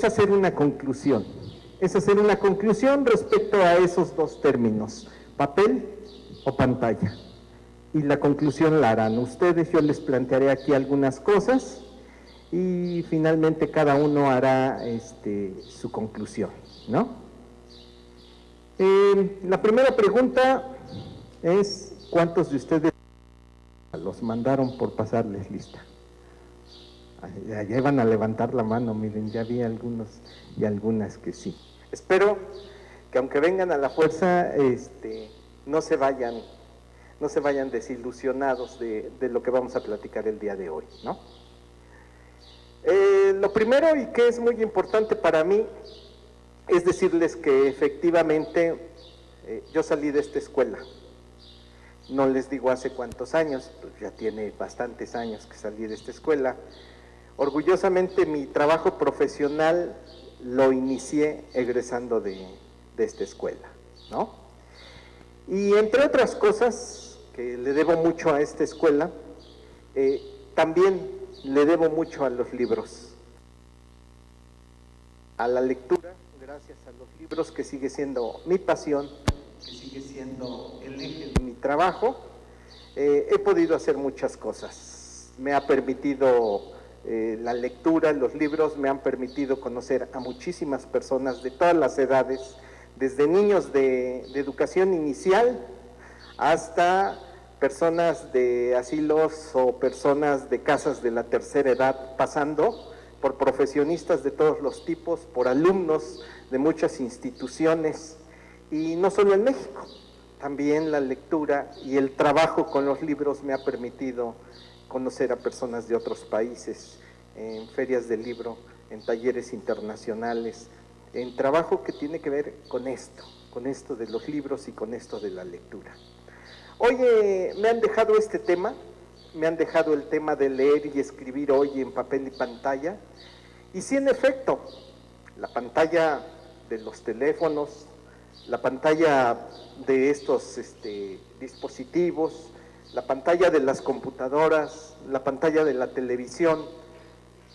hacer una conclusión. Es hacer una conclusión respecto a esos dos términos, papel o pantalla. Y la conclusión la harán ustedes, yo les plantearé aquí algunas cosas y finalmente cada uno hará su conclusión, ¿no? La primera pregunta es, ¿cuántos de ustedes los mandaron por pasarles lista? Ya iban a levantar la mano, miren, ya vi algunos y algunas que sí. Espero que aunque vengan a la fuerza, no se vayan desilusionados de lo que vamos a platicar el día de hoy, ¿no? Lo primero, y que es muy importante para mí, es decirles que efectivamente yo salí de esta escuela. No les digo hace cuántos años, pues ya tiene bastantes años que salí de esta escuela. Orgullosamente mi trabajo profesional lo inicié egresando de esta escuela, ¿no? Y entre otras cosas que le debo mucho a esta escuela, también le debo mucho a los libros, a la lectura, gracias a los libros, que sigue siendo mi pasión, que sigue siendo el eje de mi trabajo. He podido hacer muchas cosas. Me ha permitido la lectura, los libros me han permitido conocer a muchísimas personas de todas las edades, desde niños de educación inicial hasta personas de asilos o personas de casas de la tercera edad, pasando por profesionistas de todos los tipos, por alumnos de muchas instituciones, y no solo en México, también la lectura y el trabajo con los libros me ha permitido conocer a personas de otros países, en ferias del libro, en talleres internacionales, en trabajo que tiene que ver con esto de los libros y con esto de la lectura. Hoy me han dejado este tema, me han dejado el tema de leer y escribir hoy en papel y pantalla, y sí, en efecto, la pantalla de los teléfonos, la pantalla de estos dispositivos, la pantalla de las computadoras, la pantalla de la televisión,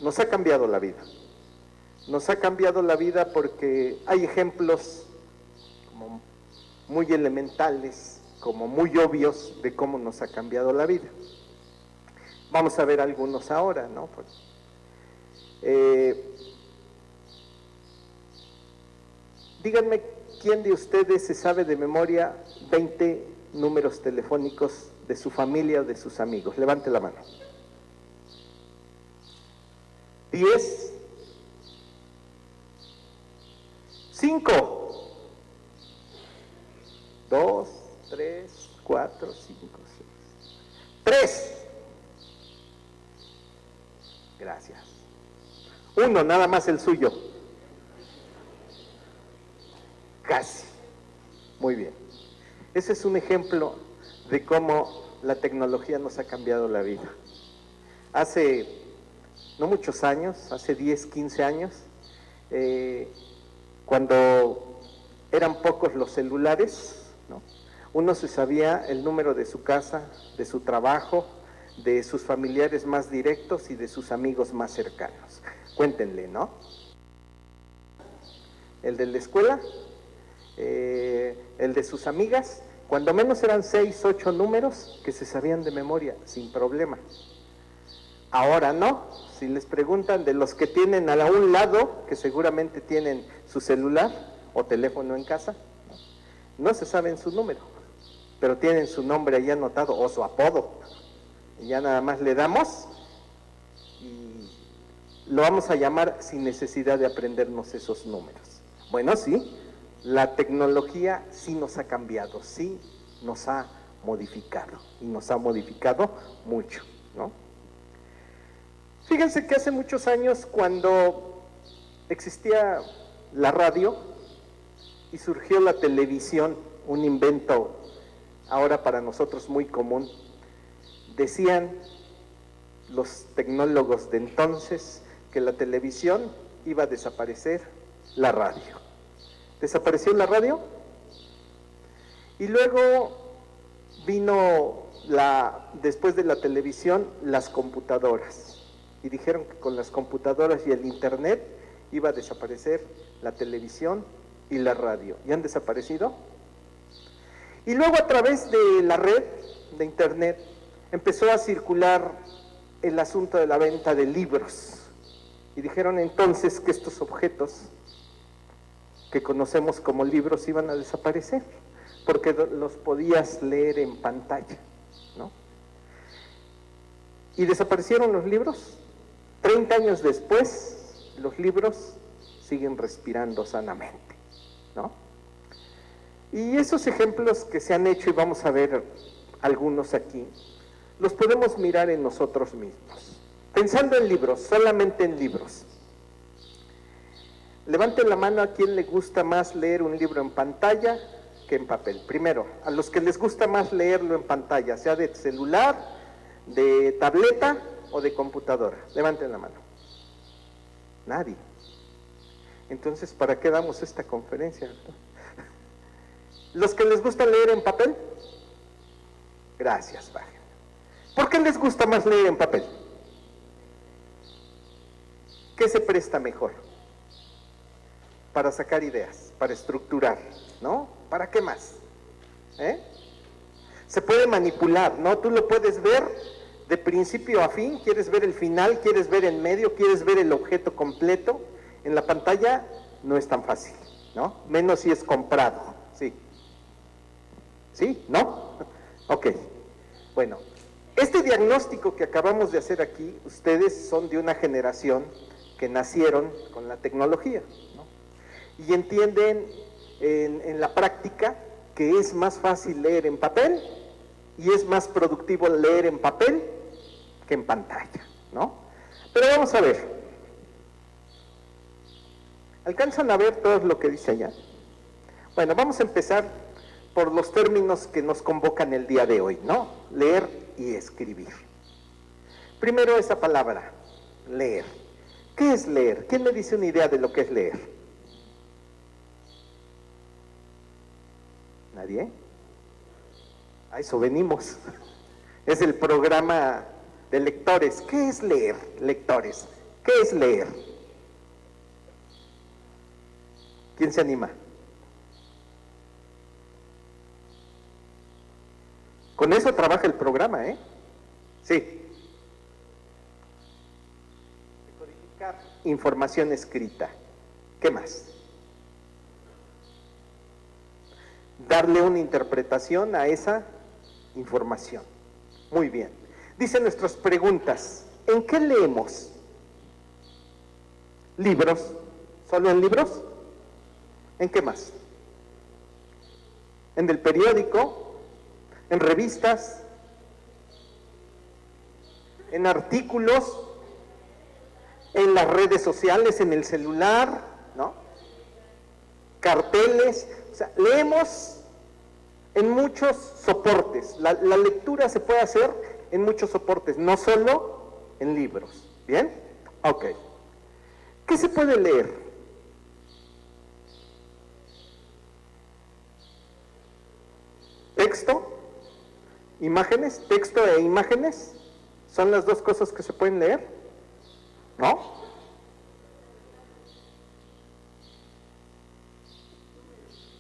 nos ha cambiado la vida. Nos ha cambiado la vida porque hay ejemplos como muy elementales, como muy obvios de cómo nos ha cambiado la vida. Vamos a ver algunos ahora, ¿no? Díganme, ¿quién de ustedes se sabe de memoria 20 números telefónicos de su familia o de sus amigos? Levante la mano. 10. 5. 2, 3, 4, 5, 6. 3. Gracias. 1, nada más el suyo. Casi. Muy bien. Ese es un ejemplo de cómo la tecnología nos ha cambiado la vida. Hace no muchos años, hace 10, 15 años, cuando eran pocos los celulares, ¿no? Uno se sabía el número de su casa, de su trabajo, de sus familiares más directos y de sus amigos más cercanos. Cuéntenle, ¿no? El de la escuela, el de sus amigas, cuando menos eran 6, 8 números que se sabían de memoria, sin problema. Ahora no, si les preguntan de los que tienen a un lado, que seguramente tienen su celular o teléfono en casa, no se saben su número, pero tienen su nombre ahí anotado o su apodo. Y ya nada más le damos y lo vamos a llamar sin necesidad de aprendernos esos números. Bueno, sí, la tecnología sí nos ha cambiado, sí nos ha modificado y nos ha modificado mucho, ¿no? Fíjense que hace muchos años, cuando existía la radio y surgió la televisión, un invento ahora para nosotros muy común, decían los tecnólogos de entonces que la televisión iba a desaparecer la radio. ¿Desapareció la radio? Y luego vino después de la televisión, las computadoras. Y dijeron que con las computadoras y el internet iba a desaparecer la televisión y la radio. ¿Y han desaparecido? Y luego a través de la red, de internet, empezó a circular el asunto de la venta de libros. Y dijeron entonces que estos objetos que conocemos como libros iban a desaparecer, porque los podías leer en pantalla, ¿no? ¿Y desaparecieron los libros? 30 años después, los libros siguen respirando sanamente, ¿no? Y esos ejemplos que se han hecho, y vamos a ver algunos aquí, los podemos mirar en nosotros mismos. Pensando en libros, solamente en libros. Levanten la mano a quien le gusta más leer un libro en pantalla que en papel. Primero, a los que les gusta más leerlo en pantalla, sea de celular, de tableta o de computadora. Levanten la mano. Nadie. Entonces, ¿para qué damos esta conferencia? ¿Los que les gusta leer en papel? Gracias, bajen. ¿Por qué les gusta más leer en papel? ¿Qué se presta mejor? Para sacar ideas, para estructurar, ¿no? ¿Para qué más? Se puede manipular, ¿no? Tú lo puedes ver de principio a fin, quieres ver el final, quieres ver el medio, quieres ver el objeto completo. En la pantalla no es tan fácil, ¿no? Menos si es comprado, ¿sí? ¿Sí? ¿No? Ok. Bueno, este diagnóstico que acabamos de hacer aquí, ustedes son de una generación que nacieron con la tecnología, ¿no? Y entienden en la práctica que es más fácil leer en papel y es más productivo leer en papel que en pantalla, ¿no? Pero vamos a ver. ¿Alcanzan a ver todo lo que dice allá? Bueno, vamos a empezar por los términos que nos convocan el día de hoy, ¿no? Leer y escribir. Primero esa palabra, leer. ¿Qué es leer? ¿Quién me dice una idea de lo que es leer? ¿Nadie? A eso venimos. Es el programa de lectores. ¿Qué es leer, lectores? ¿Qué es leer? ¿Quién se anima? Con eso trabaja el programa, ¿eh? Sí. Decodificar información escrita. ¿Qué más? Darle una interpretación a esa información. Muy bien. Dicen nuestras preguntas. ¿En qué leemos? ¿Libros? ¿Solo en libros? ¿En qué más? ¿En el periódico? ¿En revistas? ¿En artículos? ¿En las redes sociales? ¿En el celular? ¿No? ¿Carteles? O sea, leemos en muchos soportes. La lectura se puede hacer en muchos soportes, no solo en libros. ¿Bien? Ok. ¿Qué se puede leer? ¿Texto? ¿Imágenes? ¿Texto e imágenes? ¿Son las dos cosas que se pueden leer? ¿No?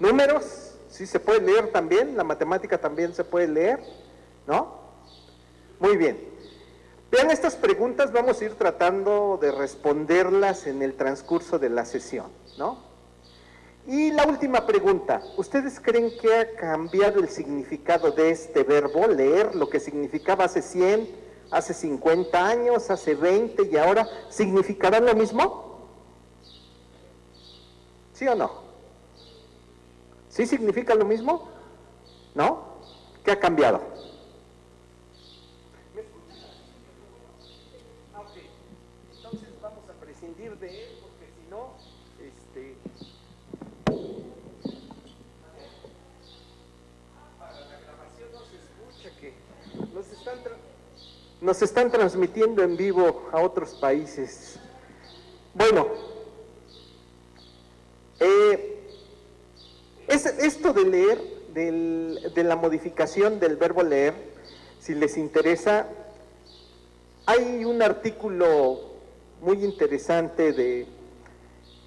¿Números? Sí se puede leer también, la matemática también se puede leer, ¿no? Muy bien. Vean estas preguntas, vamos a ir tratando de responderlas en el transcurso de la sesión, ¿no? Y la última pregunta, ¿ustedes creen que ha cambiado el significado de este verbo, leer, lo que significaba hace 100, hace 50 años, hace 20 y ahora, significará lo mismo? ¿Sí o no? ¿Sí significa lo mismo? ¿No? ¿Qué ha cambiado? Ok, entonces vamos a prescindir de él porque si no, para la grabación no se escucha que nos están transmitiendo en vivo a otros países. Bueno, esto de leer, de la modificación del verbo leer, si les interesa, hay un artículo muy interesante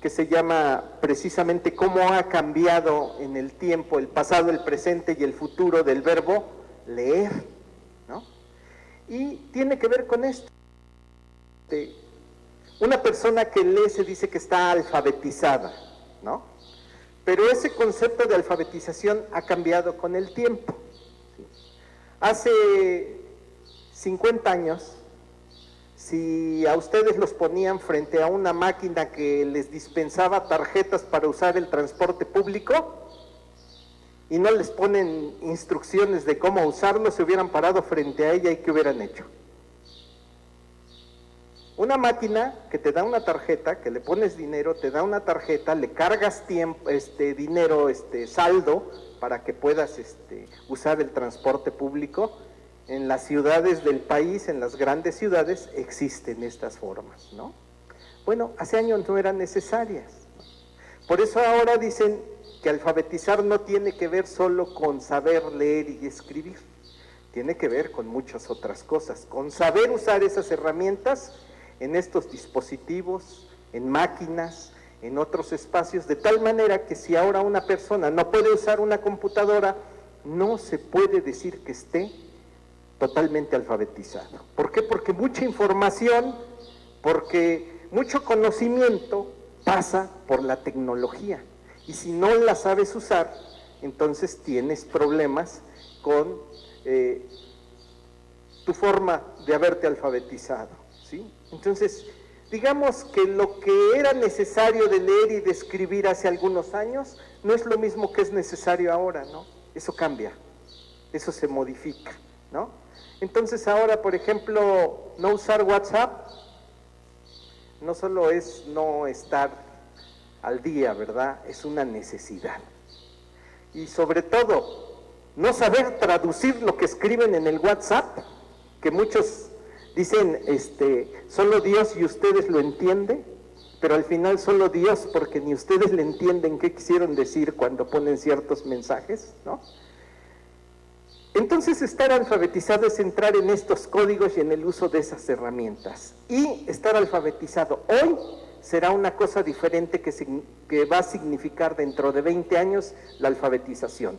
que se llama precisamente cómo ha cambiado en el tiempo el pasado, el presente y el futuro del verbo leer, ¿no? Y tiene que ver con esto. Una persona que lee se dice que está alfabetizada, ¿no? Pero ese concepto de alfabetización ha cambiado con el tiempo. Hace 50 años, si a ustedes los ponían frente a una máquina que les dispensaba tarjetas para usar el transporte público y no les ponen instrucciones de cómo usarlo, se hubieran parado frente a ella y ¿qué hubieran hecho? Una máquina que te da una tarjeta, que le pones dinero, te da una tarjeta, le cargas tiempo, dinero, saldo, para que puedas usar el transporte público. En las ciudades del país, en las grandes ciudades, existen estas formas, ¿no? Bueno, hace años no eran necesarias. Por eso ahora dicen que alfabetizar no tiene que ver solo con saber leer y escribir, tiene que ver con muchas otras cosas, con saber usar esas herramientas en estos dispositivos, en máquinas, en otros espacios, de tal manera que si ahora una persona no puede usar una computadora, no se puede decir que esté totalmente alfabetizado. ¿Por qué? Porque mucha información, porque mucho conocimiento pasa por la tecnología, y si no la sabes usar, entonces tienes problemas con tu forma de haberte alfabetizado, ¿sí? Entonces, digamos que lo que era necesario de leer y de escribir hace algunos años, no es lo mismo que es necesario ahora, ¿no? Eso cambia, eso se modifica, ¿no? Entonces ahora, por ejemplo, no usar WhatsApp, no solo es no estar al día, ¿verdad? Es una necesidad. Y sobre todo, no saber traducir lo que escriben en el WhatsApp, que muchos dicen, solo Dios y ustedes lo entienden, pero al final solo Dios, porque ni ustedes le entienden qué quisieron decir cuando ponen ciertos mensajes, ¿no? Entonces, estar alfabetizado es entrar en estos códigos y en el uso de esas herramientas. Y estar alfabetizado hoy será una cosa diferente que va a significar dentro de 20 años la alfabetización.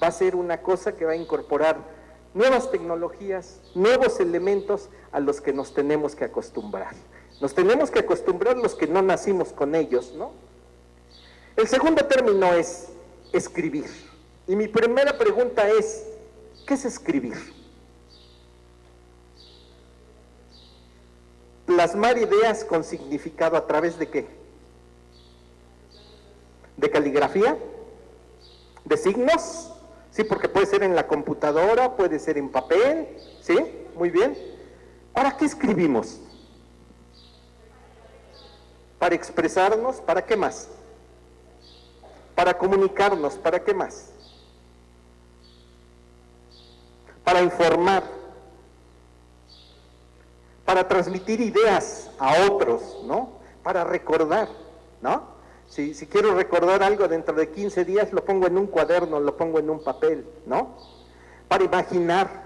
Va a ser una cosa que va a incorporar nuevas tecnologías, nuevos elementos a los que nos tenemos que acostumbrar. Nos tenemos que acostumbrar los que no nacimos con ellos, ¿no? El segundo término es escribir. Y mi primera pregunta es, ¿qué es escribir? Plasmar ideas con significado a través de ¿qué? ¿De caligrafía? ¿De signos? Sí, porque puede ser en la computadora, puede ser en papel, ¿sí? Muy bien. ¿Para qué escribimos? Para expresarnos, ¿para qué más? Para comunicarnos, ¿para qué más? Para informar, para transmitir ideas a otros, ¿no? Para recordar, ¿no? Si quiero recordar algo dentro de 15 días, lo pongo en un cuaderno, lo pongo en un papel, ¿no? Para imaginar,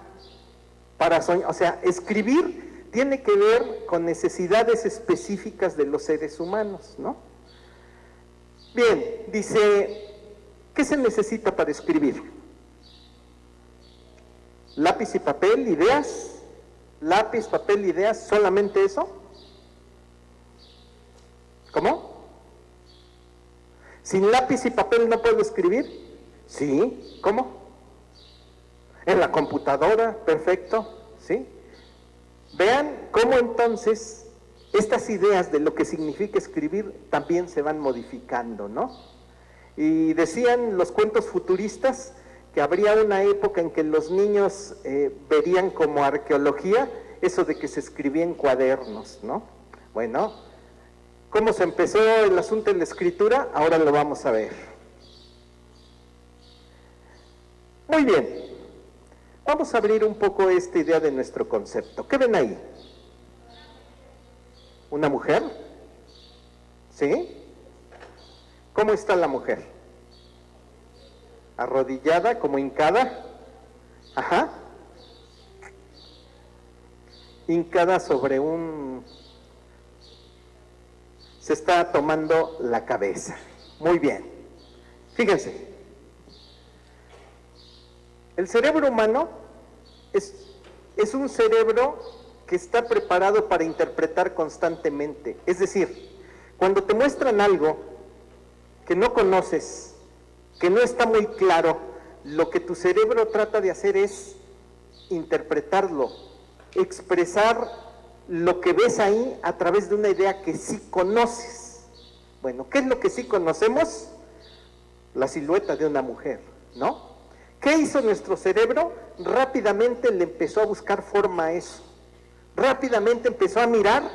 para soñar, o sea, escribir tiene que ver con necesidades específicas de los seres humanos, ¿no? Bien, dice, ¿qué se necesita para escribir? Lápiz y papel, ideas, lápiz, papel, ideas, ¿solamente eso? ¿Cómo? ¿Sin lápiz y papel no puedo escribir? Sí, ¿cómo? En la computadora, perfecto, ¿sí? Vean cómo entonces estas ideas de lo que significa escribir también se van modificando, ¿no? Y decían los cuentos futuristas que habría una época en que los niños verían como arqueología eso de que se escribía en cuadernos, ¿no? Bueno, ¿cómo se empezó el asunto de la escritura? Ahora lo vamos a ver. Muy bien, vamos a abrir un poco esta idea de nuestro concepto. ¿Qué ven ahí? ¿Una mujer? ¿Sí? ¿Cómo está la mujer? Arrodillada, como hincada. Ajá. Hincada sobre un... se está tomando la cabeza. Muy bien. Fíjense, el cerebro humano es un cerebro que está preparado para interpretar constantemente. Es decir, cuando te muestran algo que no conoces, que no está muy claro, lo que tu cerebro trata de hacer es interpretarlo, expresar lo que ves ahí a través de una idea que sí conoces. Bueno, ¿qué es lo que sí conocemos? La silueta de una mujer, ¿no? ¿Qué hizo nuestro cerebro? Rápidamente le empezó a buscar forma a eso. Rápidamente empezó a mirar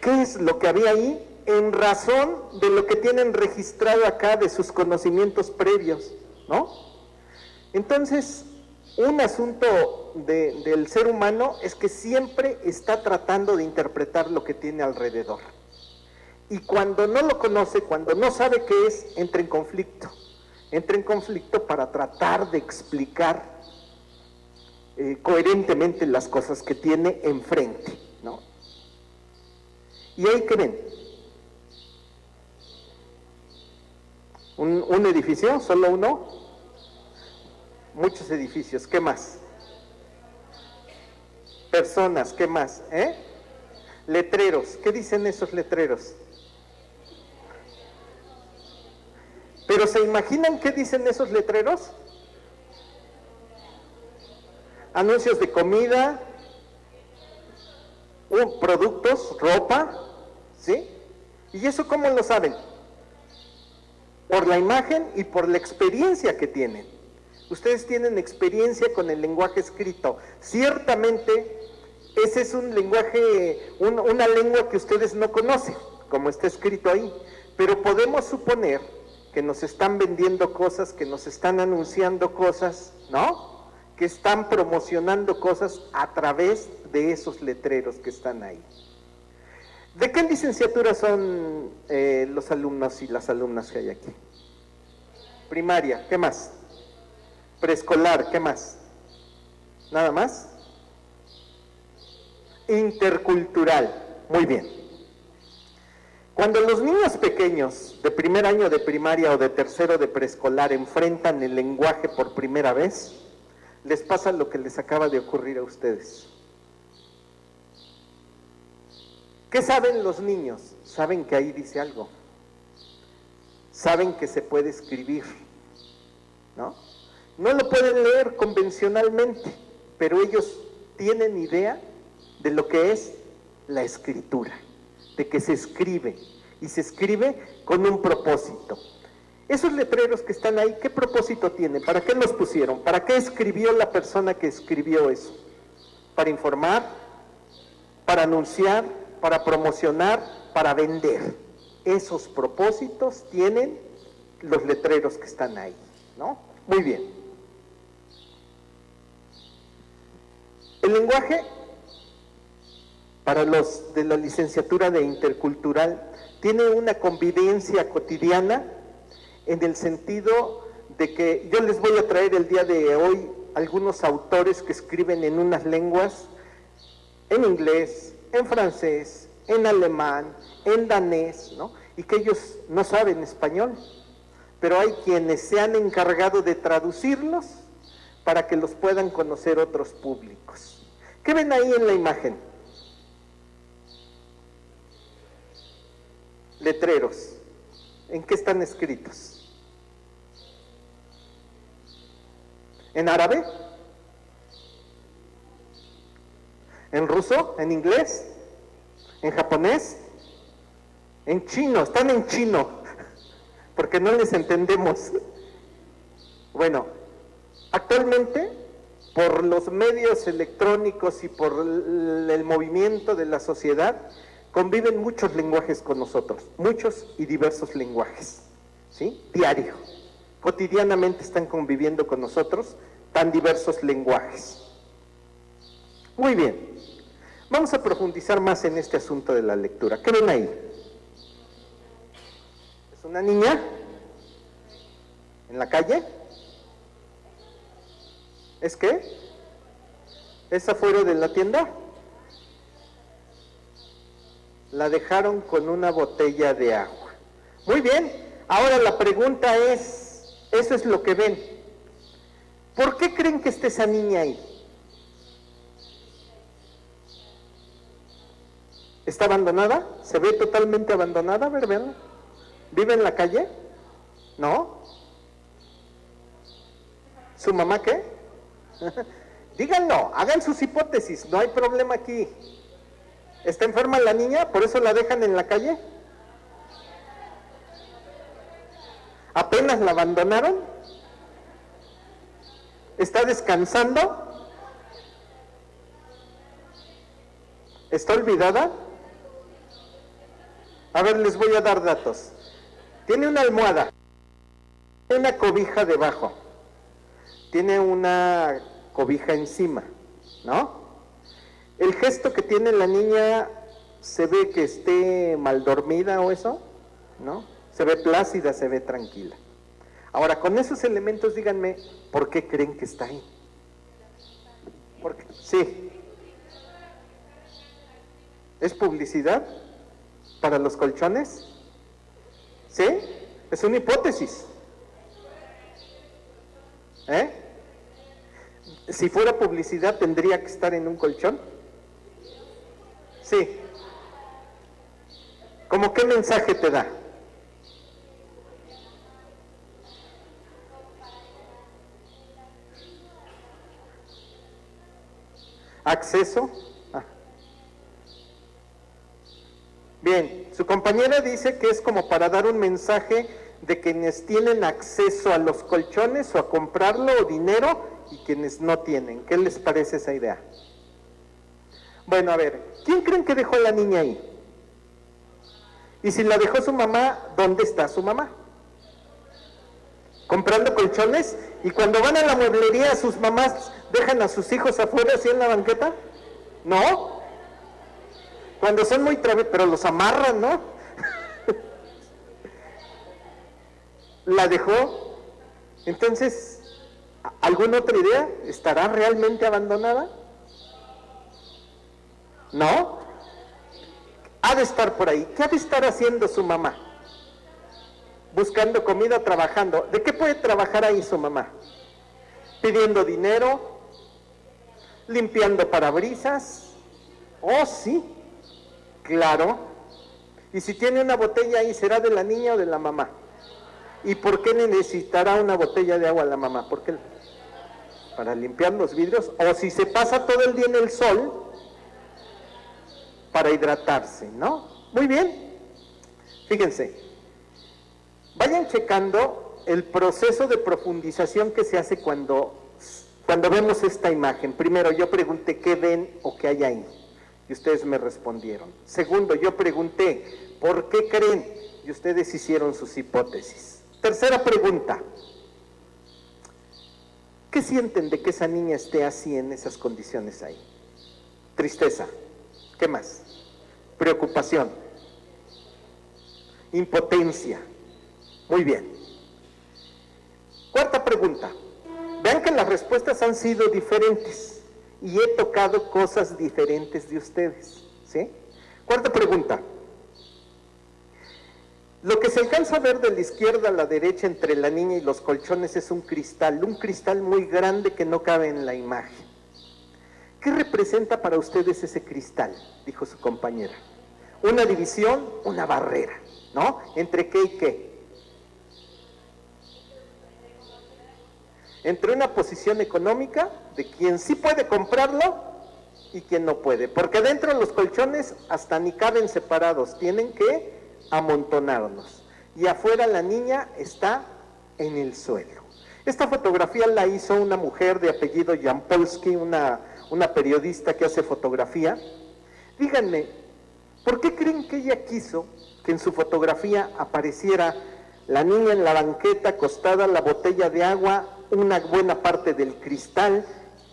qué es lo que había ahí en razón de lo que tienen registrado acá de sus conocimientos previos, ¿no? Entonces, un asunto del ser humano es que siempre está tratando de interpretar lo que tiene alrededor. Y cuando no lo conoce, cuando no sabe qué es, entra en conflicto. Entra en conflicto para tratar de explicar coherentemente las cosas que tiene enfrente, ¿no? ¿Y ahí qué ven? ¿Un edificio? ¿Solo uno? Muchos edificios. ¿Qué más? Personas. ¿Qué más? Letreros. ¿Qué dicen esos letreros? ¿Pero se imaginan qué dicen esos letreros? Anuncios de comida, productos, ropa, ¿sí? ¿Y eso cómo lo saben? Por la imagen y por la experiencia que tienen. Ustedes tienen experiencia con el lenguaje escrito. Ciertamente, ese es un lenguaje, una lengua que ustedes no conocen, como está escrito ahí. Pero podemos suponer que nos están vendiendo cosas, que nos están anunciando cosas, ¿no? Que están promocionando cosas a través de esos letreros que están ahí. ¿De qué licenciatura son los alumnos y las alumnas que hay aquí? Primaria, ¿qué más? Preescolar, ¿qué más? ¿Nada más? Intercultural, muy bien. Cuando los niños pequeños de primer año de primaria o de tercero de preescolar enfrentan el lenguaje por primera vez, les pasa lo que les acaba de ocurrir a ustedes. ¿Qué saben los niños? Saben que ahí dice algo. Saben que se puede escribir, ¿no? No lo pueden leer convencionalmente, pero ellos tienen idea de lo que es la escritura, de que se escribe, y se escribe con un propósito. Esos letreros que están ahí, ¿qué propósito tienen? ¿Para qué los pusieron? ¿Para qué escribió la persona que escribió eso? ¿Para informar? ¿Para anunciar? ¿Para promocionar? ¿Para vender? Esos propósitos tienen los letreros que están ahí, ¿no? Muy bien. El lenguaje, para los de la licenciatura de intercultural, tiene una convivencia cotidiana en el sentido de que yo les voy a traer el día de hoy algunos autores que escriben en unas lenguas, en inglés, en francés, en alemán, en danés, ¿no? Y que ellos no saben español, pero hay quienes se han encargado de traducirlos para que los puedan conocer otros públicos. ¿Qué ven ahí en la imagen? Letreros. ¿En qué están escritos? ¿En árabe? ¿En ruso? ¿En inglés? ¿En japonés? ¿En chino? Están en chino, porque no les entendemos. Bueno, actualmente, por los medios electrónicos y por el movimiento de la sociedad, conviven muchos lenguajes con nosotros, muchos y diversos lenguajes, ¿sí? Diario, cotidianamente están conviviendo con nosotros tan diversos lenguajes. Muy bien, vamos a profundizar más en este asunto de la lectura. ¿Qué ven ahí? ¿Es una niña? ¿En la calle? ¿Es qué? ¿Es afuera de la tienda? La dejaron con una botella de agua. Muy bien, ahora la pregunta es, eso es lo que ven. ¿Por qué creen que esté esa niña ahí? ¿Está abandonada? ¿Se ve totalmente abandonada? A ver, vean. ¿Vive en la calle? ¿No? ¿Su mamá qué? Díganlo, hagan sus hipótesis, no hay problema aquí. ¿Está enferma la niña? ¿Por eso la dejan en la calle? ¿Apenas la abandonaron? ¿Está descansando? ¿Está olvidada? A ver, les voy a dar datos. Tiene una almohada, tiene una cobija debajo, tiene una cobija encima, ¿no? El gesto que tiene la niña, ¿se ve que esté mal dormida o eso? ¿No? Se ve plácida, se ve tranquila. Ahora, con esos elementos, díganme, ¿por qué creen que está ahí? Porque, sí. ¿Es publicidad para los colchones? ¿Sí? Es una hipótesis. Si fuera publicidad, ¿tendría que estar en un colchón? Sí. ¿Cómo qué mensaje te da? ¿Acceso? Bien, su compañera dice que es como para dar un mensaje de quienes tienen acceso a los colchones o a comprarlo o dinero y quienes no tienen. ¿Qué les parece esa idea? Bueno, a ver, ¿quién creen que dejó a la niña ahí? Y si la dejó su mamá, ¿dónde está su mamá? Comprando colchones, y cuando van a la mueblería, sus mamás dejan a sus hijos afuera así en la banqueta. ¿No? Cuando son muy pero los amarran, ¿no? La dejó. Entonces, ¿alguna otra idea? ¿Estará realmente abandonada? ¿No? Ha de estar por ahí. ¿Qué ha de estar haciendo su mamá? Buscando comida, trabajando. ¿De qué puede trabajar ahí su mamá? Pidiendo dinero, limpiando parabrisas. Oh, sí, claro. Y si tiene una botella ahí, ¿será de la niña o de la mamá? ¿Y por qué necesitará una botella de agua la mamá? ¿Por qué? Para limpiar los vidrios. O si se pasa todo el día en el sol, para hidratarse, ¿no? Muy bien. Fíjense. Vayan checando el proceso de profundización que se hace cuando vemos esta imagen. Primero, yo pregunté qué ven o qué hay ahí. Y ustedes me respondieron. Segundo, yo pregunté, ¿por qué creen? Y ustedes hicieron sus hipótesis. Tercera pregunta, ¿qué sienten de que esa niña esté así en esas condiciones ahí? Tristeza. ¿Qué más? Preocupación. Impotencia. Muy bien. Cuarta pregunta. Vean que las respuestas han sido diferentes y he tocado cosas diferentes de ustedes, ¿sí? Cuarta pregunta. Lo que se alcanza a ver de la izquierda a la derecha entre la niña y los colchones es un cristal muy grande que no cabe en la imagen. ¿Qué representa para ustedes ese cristal? Dijo su compañera. Una división, una barrera, ¿no? ¿Entre qué y qué? Entre una posición económica de quien sí puede comprarlo y quien no puede. Porque dentro de los colchones hasta ni caben separados, tienen que amontonarlos. Y afuera la niña está en el suelo. Esta fotografía la hizo una mujer de apellido Jampolsky, una periodista que hace fotografía. Díganme, ¿por qué creen que ella quiso que en su fotografía apareciera la niña en la banqueta acostada, la botella de agua, una buena parte del cristal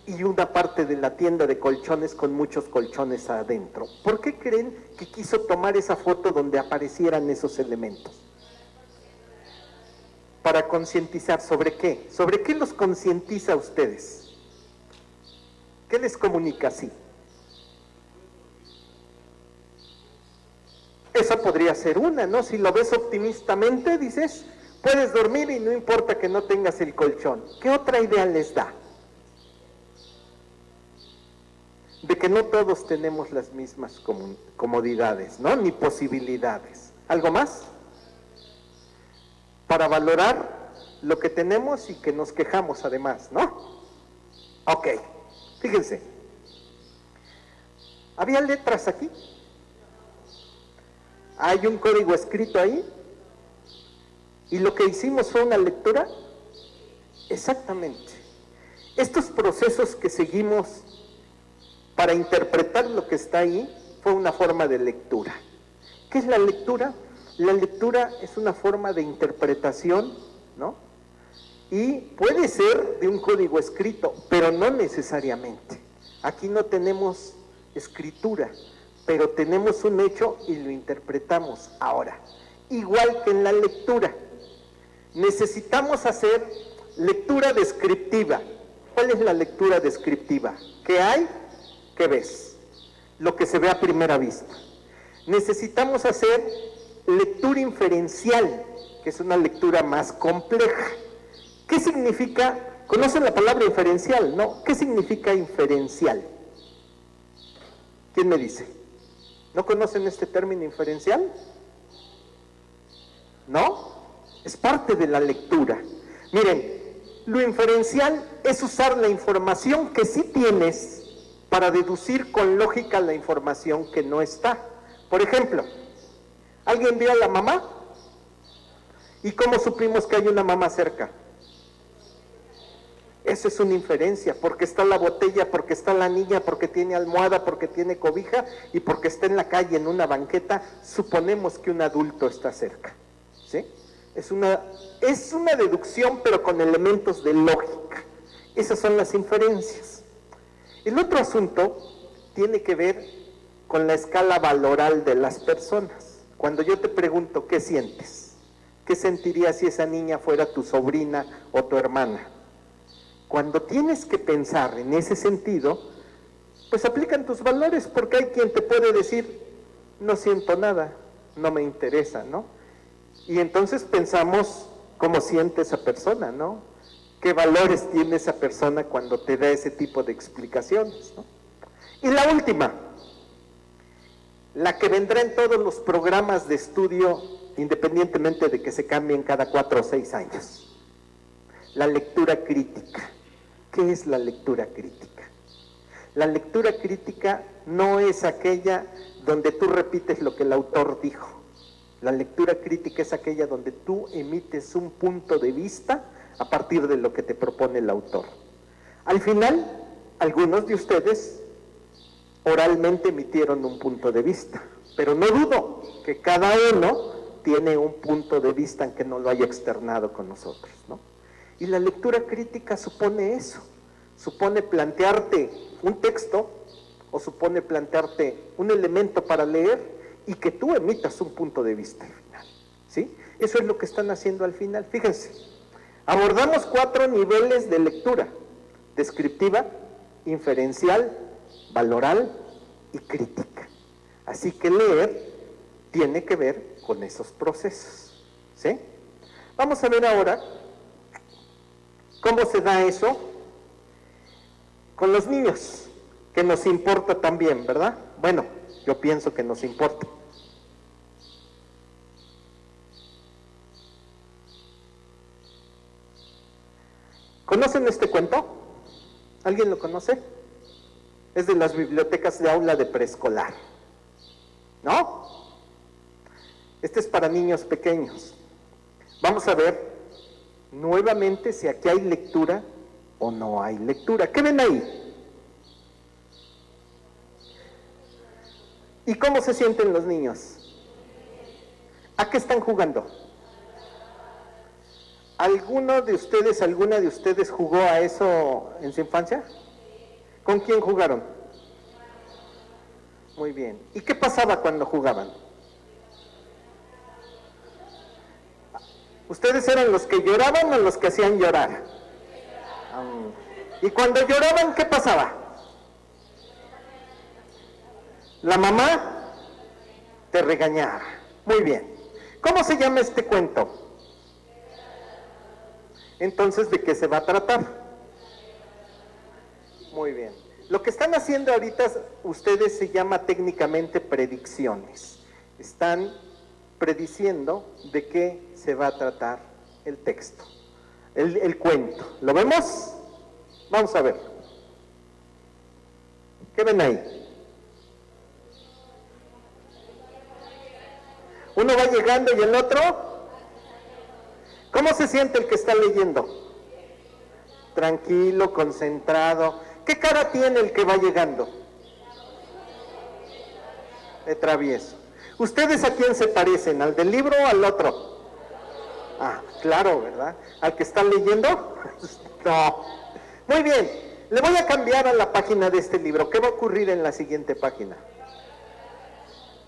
y una parte de la tienda de colchones con muchos colchones adentro? ¿Por qué creen que quiso tomar esa foto donde aparecieran esos elementos? Para concientizar, ¿sobre qué? ¿Sobre qué los concientiza a ustedes? ¿Qué les comunica así? esa podría ser una, ¿no? Si lo ves optimistamente, dices, puedes dormir y no importa que no tengas el colchón. ¿Qué otra idea les da? De que no todos tenemos las mismas comodidades, ¿no? Ni posibilidades. ¿Algo más? Para valorar lo que tenemos y que nos quejamos además, ¿no? Ok, fíjense. ¿Había letras aquí? ¿Hay un código escrito ahí? ¿Y lo que hicimos fue una lectura? Exactamente. Estos procesos que seguimos para interpretar lo que está ahí fue una forma de lectura. ¿Qué es la lectura? La lectura es una forma de interpretación, ¿no? Y puede ser de un código escrito, pero no necesariamente. Aquí no tenemos escritura, pero tenemos un hecho y lo interpretamos ahora. Igual que en la lectura, necesitamos hacer lectura descriptiva. ¿Cuál es la lectura descriptiva? ¿Qué hay? ¿Qué ves? Lo que se ve a primera vista. Necesitamos hacer lectura inferencial, que es una lectura más compleja. ¿Qué significa? ¿Conocen la palabra inferencial? ¿No? ¿Qué significa inferencial? ¿Quién me dice? ¿No conocen este término inferencial? ¿No? Es parte de la lectura. Miren, lo inferencial es usar la información que sí tienes para deducir con lógica la información que no está. Por ejemplo, ¿alguien vio a la mamá? ¿Y cómo supimos que hay una mamá cerca? Eso es una inferencia, porque está la botella, porque está la niña, porque tiene almohada, porque tiene cobija y porque está en la calle, en una banqueta, suponemos que un adulto está cerca. ¿Sí? Es una deducción, pero con elementos de lógica. Esas son las inferencias. El otro asunto tiene que ver con la escala valoral de las personas. Cuando yo te pregunto, ¿qué sientes? ¿Qué sentirías si esa niña fuera tu sobrina o tu hermana? Cuando tienes que pensar en ese sentido, pues aplican tus valores, porque hay quien te puede decir, no siento nada, no me interesa, ¿no? Y entonces pensamos cómo siente esa persona, ¿no? ¿Qué valores tiene esa persona cuando te da ese tipo de explicaciones, ¿no? Y la última, la que vendrá en todos los programas de estudio, independientemente de que se cambien cada 4 o 6 años, la lectura crítica. ¿Qué es la lectura crítica? La lectura crítica no es aquella donde tú repites lo que el autor dijo. La lectura crítica es aquella donde tú emites un punto de vista a partir de lo que te propone el autor. Al final, algunos de ustedes oralmente emitieron un punto de vista, pero no dudo que cada uno tiene un punto de vista aunque no lo haya externado con nosotros, ¿no? Y la lectura crítica supone eso, supone plantearte un texto o supone plantearte un elemento para leer y que tú emitas un punto de vista al final, ¿sí? Eso es lo que están haciendo al final. Fíjense, abordamos 4 niveles de lectura: descriptiva, inferencial, valoral y crítica. Así que leer tiene que ver con esos procesos, ¿sí? Vamos a ver ahora ¿cómo se da eso? Con los niños, que nos importa también, ¿verdad? Bueno, yo pienso que nos importa. ¿Conocen este cuento? ¿Alguien lo conoce? Es de las bibliotecas de aula de preescolar, ¿no? Este es para niños pequeños. Vamos a ver nuevamente si aquí hay lectura o no hay lectura. ¿Qué ven ahí? ¿Y cómo se sienten los niños? ¿A qué están jugando? ¿Alguna de ustedes jugó a eso en su infancia? ¿Con quién jugaron? Muy bien. ¿Y qué pasaba cuando jugaban? ¿Ustedes eran los que lloraban o los que hacían llorar? Y cuando lloraban, ¿qué pasaba? La mamá te regañaba. Muy bien. ¿Cómo se llama este cuento? Entonces, ¿de qué se va a tratar? Muy bien. Lo que están haciendo ahorita ustedes se llama técnicamente predicciones. Están prediciendo de qué se va a tratar el texto, el cuento. ¿Lo vemos? Vamos a ver. ¿Qué ven ahí? Uno va llegando y el otro. ¿Cómo se siente el que está leyendo? Tranquilo, concentrado. ¿Qué cara tiene el que va llegando? De travieso. ¿Ustedes a quién se parecen? ¿Al del libro o al otro? Ah, claro, ¿verdad? ¿Al que está leyendo? No. Muy bien. Le voy a cambiar a la página de este libro. ¿Qué va a ocurrir en la siguiente página?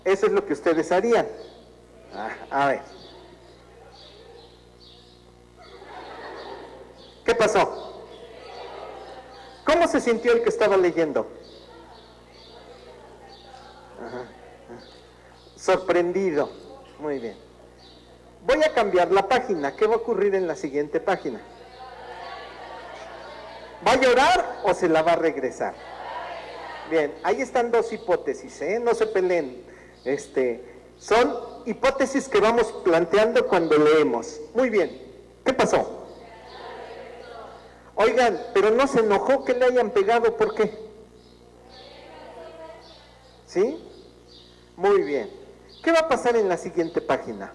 Eso es lo que ustedes harían. A ver. ¿Qué pasó? ¿Cómo se sintió el que estaba leyendo? Ajá. Sorprendido. Muy bien. Voy a cambiar la página. ¿Qué va a ocurrir en la siguiente página? ¿Va a llorar o se la va a regresar? Bien, ahí están dos hipótesis, no se peleen. Son hipótesis que vamos planteando cuando leemos. Muy bien, ¿qué pasó? Oigan, pero no se enojó que le hayan pegado, ¿por qué? ¿Sí? Muy bien. ¿Qué va a pasar en la siguiente página?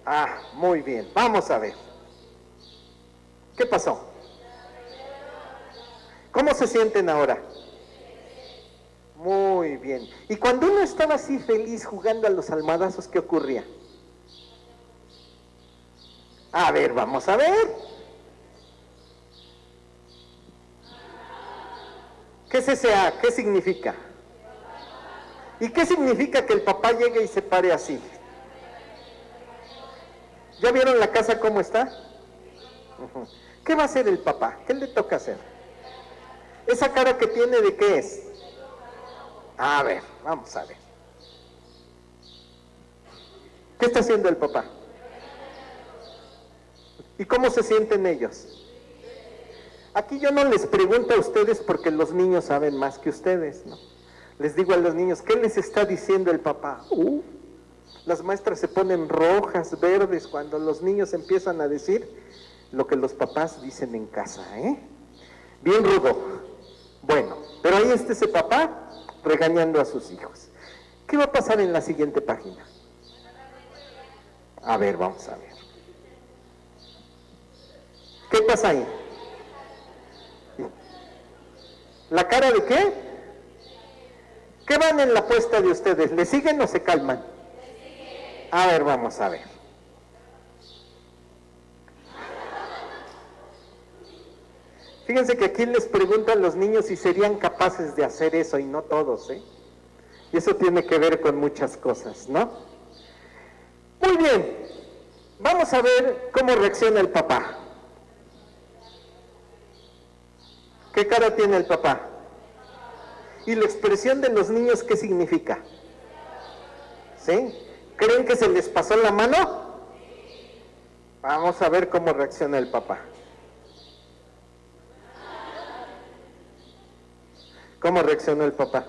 Ah, muy bien, vamos a ver. ¿Qué pasó? ¿Cómo se sienten ahora? Muy bien. Y cuando uno estaba así feliz jugando a los almohadazos, ¿qué ocurría? A ver, vamos a ver. ¿Qué es ese A? ¿Qué significa? ¿Y qué significa que el papá llegue y se pare así? ¿Ya vieron la casa cómo está? ¿Qué va a hacer el papá? ¿Qué le toca hacer? ¿Esa cara que tiene de qué es? A ver, vamos a ver. ¿Qué está haciendo el papá? ¿Y cómo se sienten ellos? Aquí yo no les pregunto a ustedes porque los niños saben más que ustedes, ¿no? Les digo a los niños, ¿qué les está diciendo el papá? Las maestras se ponen rojas, verdes, cuando los niños empiezan a decir lo que los papás dicen en casa, Bien rudo. Bueno, pero ahí está ese papá regañando a sus hijos. ¿Qué va a pasar en la siguiente página? A ver, vamos a ver. ¿Qué pasa ahí? ¿La cara de qué? ¿Qué van en la apuesta de ustedes? ¿Le siguen o se calman? A ver, vamos a ver. Fíjense que aquí les preguntan los niños si serían capaces de hacer eso y no todos, Y eso tiene que ver con muchas cosas, ¿no? Muy bien, vamos a ver cómo reacciona el papá. ¿Qué cara tiene el papá? ¿Y la expresión de los niños qué significa? ¿Sí? ¿Creen que se les pasó la mano? Vamos a ver cómo reacciona el papá. ¿Cómo reaccionó el papá?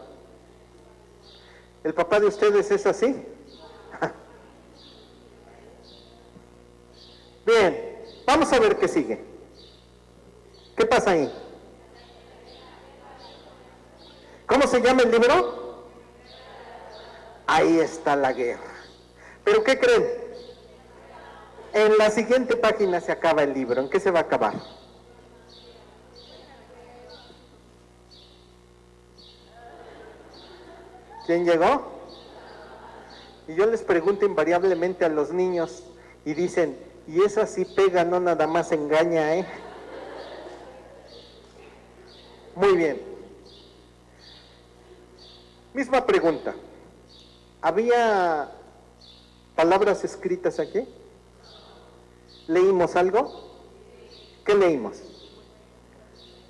¿El papá de ustedes es así? Bien, vamos a ver qué sigue. ¿Qué pasa ahí? ¿Cómo se llama el libro? Ahí está la guerra. ¿Pero qué creen? En la siguiente página se acaba el libro. ¿En qué se va a acabar? ¿Quién llegó? Y yo les pregunto invariablemente a los niños y dicen, y esa sí pega, no nada más engaña, Muy bien. Misma pregunta. ¿Había palabras escritas aquí? ¿Leímos algo? ¿Qué leímos?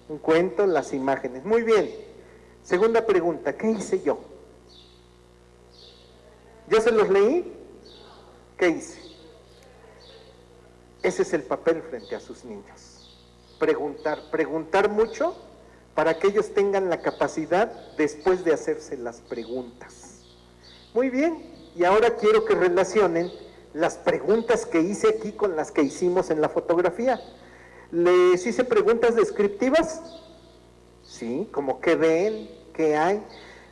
Un cuento, las imágenes. Muy bien. Segunda pregunta, ¿qué hice yo? ¿Yo se los leí? ¿Qué hice? Ese es el papel frente a sus niños. Preguntar mucho para que ellos tengan la capacidad después de hacerse las preguntas. Muy bien, y ahora quiero que relacionen las preguntas que hice aquí con las que hicimos en la fotografía. ¿Les hice preguntas descriptivas? Sí, como qué ven, qué hay.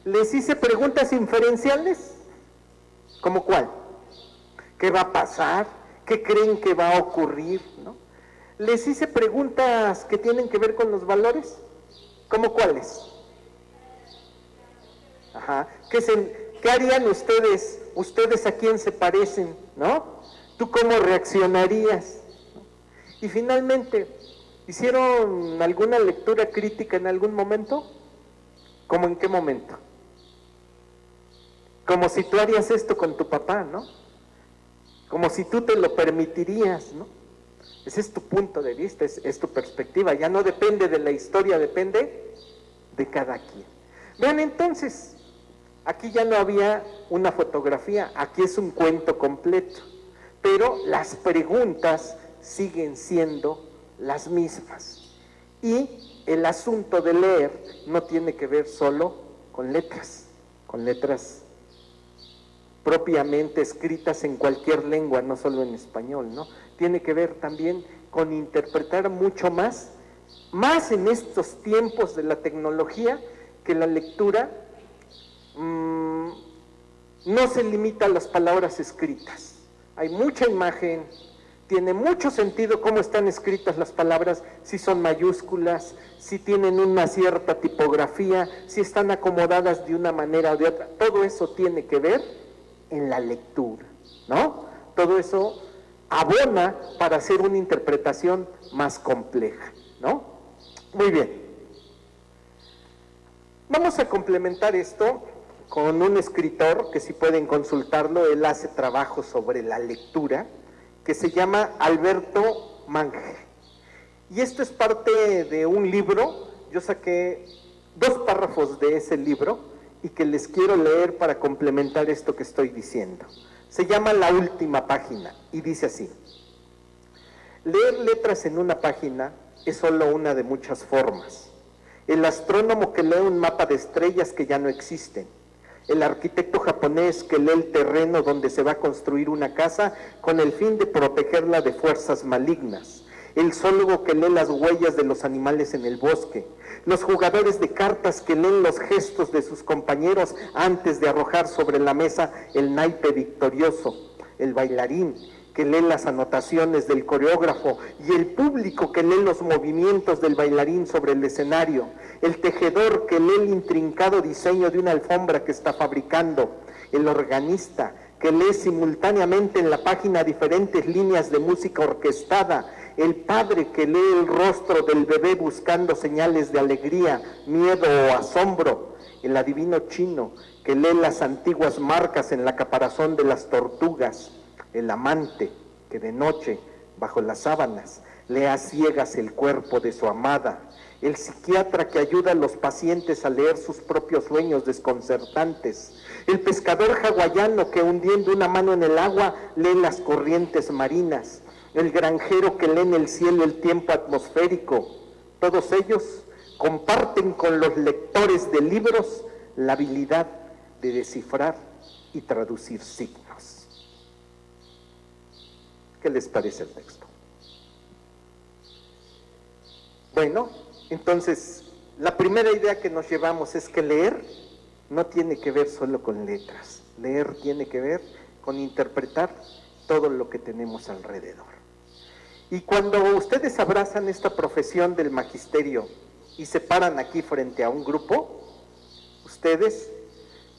¿Les hice preguntas inferenciales? ¿Cómo cuál? ¿Qué va a pasar? ¿Qué creen que va a ocurrir? ¿No? ¿Les hice preguntas que tienen que ver con los valores? ¿Cómo cuáles? Ajá. ¿Qué harían ustedes? ¿Ustedes a quién se parecen? ¿No? ¿Tú cómo reaccionarías? Y finalmente, ¿hicieron alguna lectura crítica en algún momento? ¿Cómo en qué momento? Como si tú harías esto con tu papá, ¿no? Como si tú te lo permitirías, ¿no? Ese es tu punto de vista, es tu perspectiva, ya no depende de la historia, depende de cada quien. Vean entonces, aquí ya no había una fotografía, aquí es un cuento completo, pero las preguntas siguen siendo las mismas. Y el asunto de leer no tiene que ver solo con letras propiamente escritas en cualquier lengua, no solo en español, ¿no? Tiene que ver también con interpretar mucho más en estos tiempos de la tecnología, que la lectura no se limita a las palabras escritas. Hay mucha imagen, tiene mucho sentido cómo están escritas las palabras, si son mayúsculas, si tienen una cierta tipografía, si están acomodadas de una manera o de otra. Todo eso tiene que ver en la lectura, ¿no? Todo eso abona para hacer una interpretación más compleja, ¿no? Muy bien. Vamos a complementar esto con un escritor que si pueden consultarlo, él hace trabajo sobre la lectura, que se llama Alberto Mange. Y esto es parte de un libro, yo saqué 2 párrafos de ese libro y que les quiero leer para complementar esto que estoy diciendo. Se llama La Última Página y dice así: leer letras en una página es solo una de muchas formas. El astrónomo que lee un mapa de estrellas que ya no existen, el arquitecto japonés que lee el terreno donde se va a construir una casa con el fin de protegerla de fuerzas malignas, el zoólogo que lee las huellas de los animales en el bosque, los jugadores de cartas que leen los gestos de sus compañeros antes de arrojar sobre la mesa el naipe victorioso, el bailarín que lee las anotaciones del coreógrafo y el público que lee los movimientos del bailarín sobre el escenario, el tejedor que lee el intrincado diseño de una alfombra que está fabricando, el organista que lee simultáneamente en la página diferentes líneas de música orquestada, el padre que lee el rostro del bebé buscando señales de alegría, miedo o asombro, el adivino chino que lee las antiguas marcas en la caparazón de las tortugas, el amante que de noche, bajo las sábanas, lee a ciegas el cuerpo de su amada, el psiquiatra que ayuda a los pacientes a leer sus propios sueños desconcertantes, el pescador hawaiano que hundiendo una mano en el agua lee las corrientes marinas, el granjero que lee en el cielo el tiempo atmosférico. Todos ellos comparten con los lectores de libros la habilidad de descifrar y traducir signos. ¿Qué les parece el texto? Bueno, entonces, la primera idea que nos llevamos es que leer no tiene que ver solo con letras. Leer tiene que ver con interpretar todo lo que tenemos alrededor. Y cuando ustedes abrazan esta profesión del magisterio y se paran aquí frente a un grupo, ustedes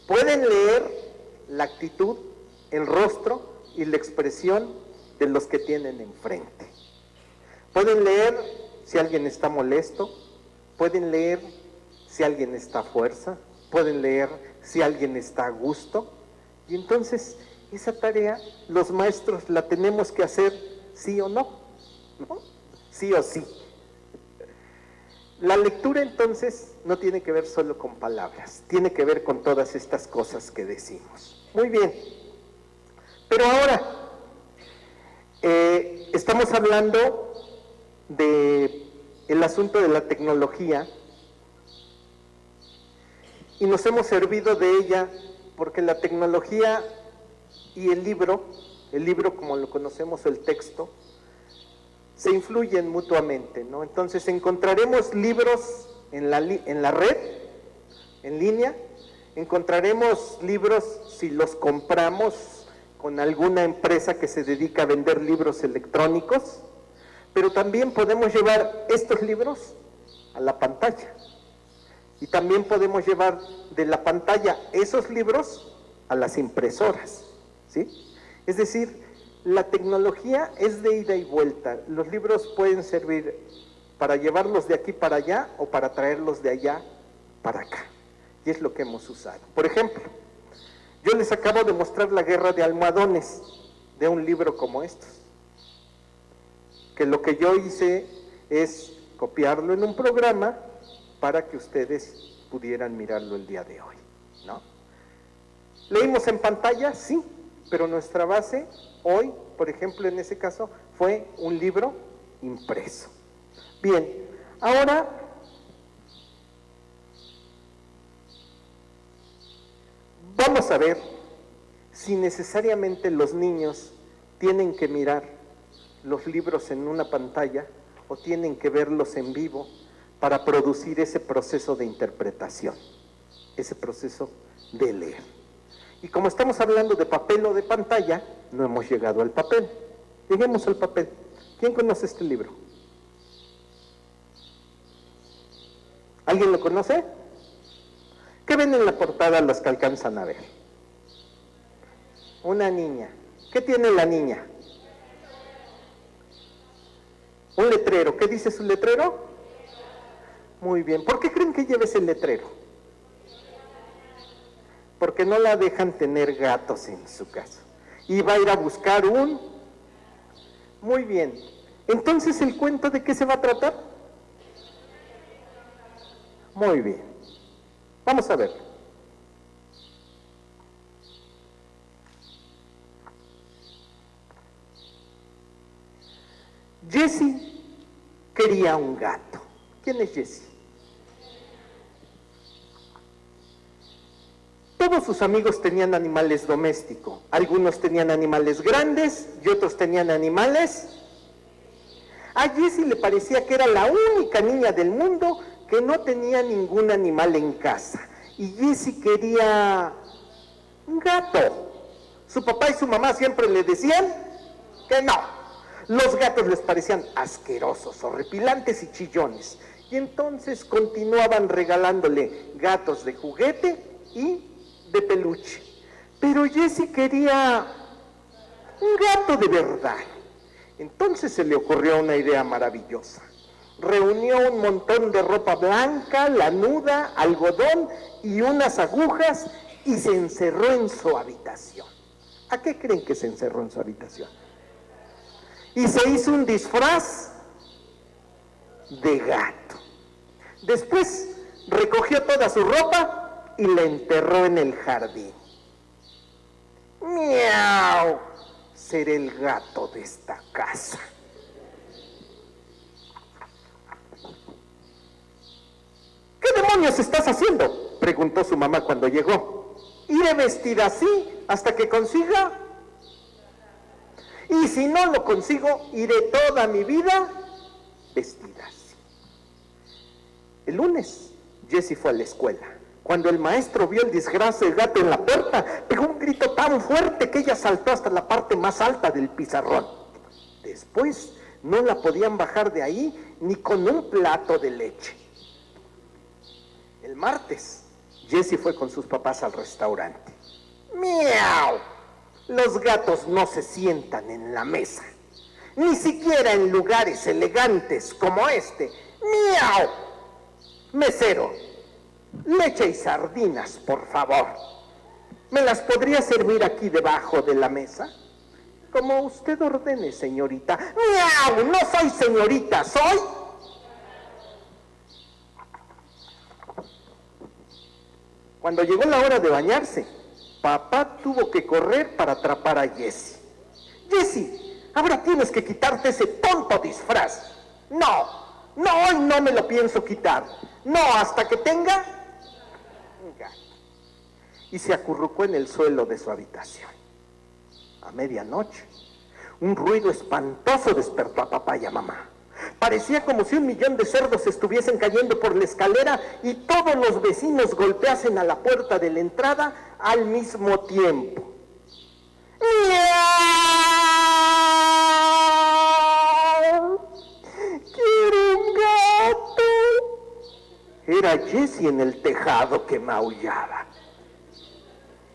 pueden leer la actitud, el rostro y la expresión de los que tienen enfrente. Pueden leer si alguien está molesto, pueden leer si alguien está a fuerza, pueden leer si alguien está a gusto. Y entonces esa tarea los maestros la tenemos que hacer sí o no, ¿no? Sí o sí. La lectura entonces no tiene que ver solo con palabras, tiene que ver con todas estas cosas que decimos. Muy bien, Pero ahora, estamos hablando del asunto de la tecnología y nos hemos servido de ella porque la tecnología y el libro como lo conocemos, el texto, se influyen mutuamente, ¿no? Entonces encontraremos libros en la red, en línea, encontraremos libros si los compramos con alguna empresa que se dedica a vender libros electrónicos, pero también podemos llevar estos libros a la pantalla y también podemos llevar de la pantalla esos libros a las impresoras, ¿sí? Es decir, la tecnología es de ida y vuelta. Los libros pueden servir para llevarlos de aquí para allá o para traerlos de allá para acá. Y es lo que hemos usado. Por ejemplo, yo les acabo de mostrar La Guerra de Almohadones, de un libro como estos. Que lo que yo hice es copiarlo en un programa para que ustedes pudieran mirarlo el día de hoy, ¿no? ¿Leímos en pantalla? Sí, pero nuestra base hoy, por ejemplo, en ese caso, fue un libro impreso. Bien, ahora vamos a ver si necesariamente los niños tienen que mirar los libros en una pantalla o tienen que verlos en vivo para producir ese proceso de interpretación, ese proceso de leer. Y como estamos hablando de papel o de pantalla, no hemos llegado al papel. Lleguemos al papel. ¿Quién conoce este libro? ¿Alguien lo conoce? ¿Qué ven en la portada los que alcanzan a ver? Una niña. ¿Qué tiene la niña? Un letrero. ¿Qué dice su letrero? Muy bien. ¿Por qué creen que lleve ese letrero? Porque no la dejan tener gatos en su casa. Y va a ir a buscar un... Muy bien. Entonces, ¿el cuento de qué se va a tratar? Muy bien. Vamos a ver. Jessie quería un gato. ¿Quién es Jessie? Todos sus amigos tenían animales domésticos. Algunos tenían animales grandes y otros tenían animales. A Jessie le parecía que era la única niña del mundo que no tenía ningún animal en casa. Y Jessie quería un gato. Su papá y su mamá siempre le decían que no. Los gatos les parecían asquerosos, horripilantes y chillones. Y entonces continuaban regalándole gatos de juguete y de peluche. Pero Jessie quería un gato de verdad. Entonces se le ocurrió una idea maravillosa. Reunió un montón de ropa blanca, lanuda, algodón y unas agujas y se encerró en su habitación. ¿A qué creen que se encerró en su habitación? Y se hizo un disfraz de gato. Después recogió toda su ropa y la enterró en el jardín. ¡Miau! Seré el gato de esta casa. ¿Qué demonios estás haciendo?, preguntó su mamá cuando llegó. Iré vestida así hasta que consiga. Y si no lo consigo, iré toda mi vida vestida así. El lunes, Jessie fue a la escuela. Cuando el maestro vio el disfraz del gato en la puerta, pegó un grito tan fuerte que ella saltó hasta la parte más alta del pizarrón. Después, no la podían bajar de ahí ni con un plato de leche. El martes, Jessie fue con sus papás al restaurante. ¡Miau! Los gatos no se sientan en la mesa, ni siquiera en lugares elegantes como este. ¡Miau! Mesero, leche y sardinas, por favor. ¿Me las podría servir aquí debajo de la mesa? Como usted ordene, señorita. ¡Miau! No soy señorita, soy... Cuando llegó la hora de bañarse, Papá tuvo que correr para atrapar a Jessie. Jessie, ahora tienes que quitarte ese tonto disfraz. No, hoy no me lo pienso quitar. No, hasta que tenga un gato. Y se acurrucó en el suelo de su habitación. A medianoche, un ruido espantoso despertó a papá y a mamá. Parecía como si 1,000,000 de cerdos estuviesen cayendo por la escalera y todos los vecinos golpeasen a la puerta de la entrada al mismo tiempo. ¡Miau! ¡Quiero un gato! Era Jessie en el tejado que maullaba.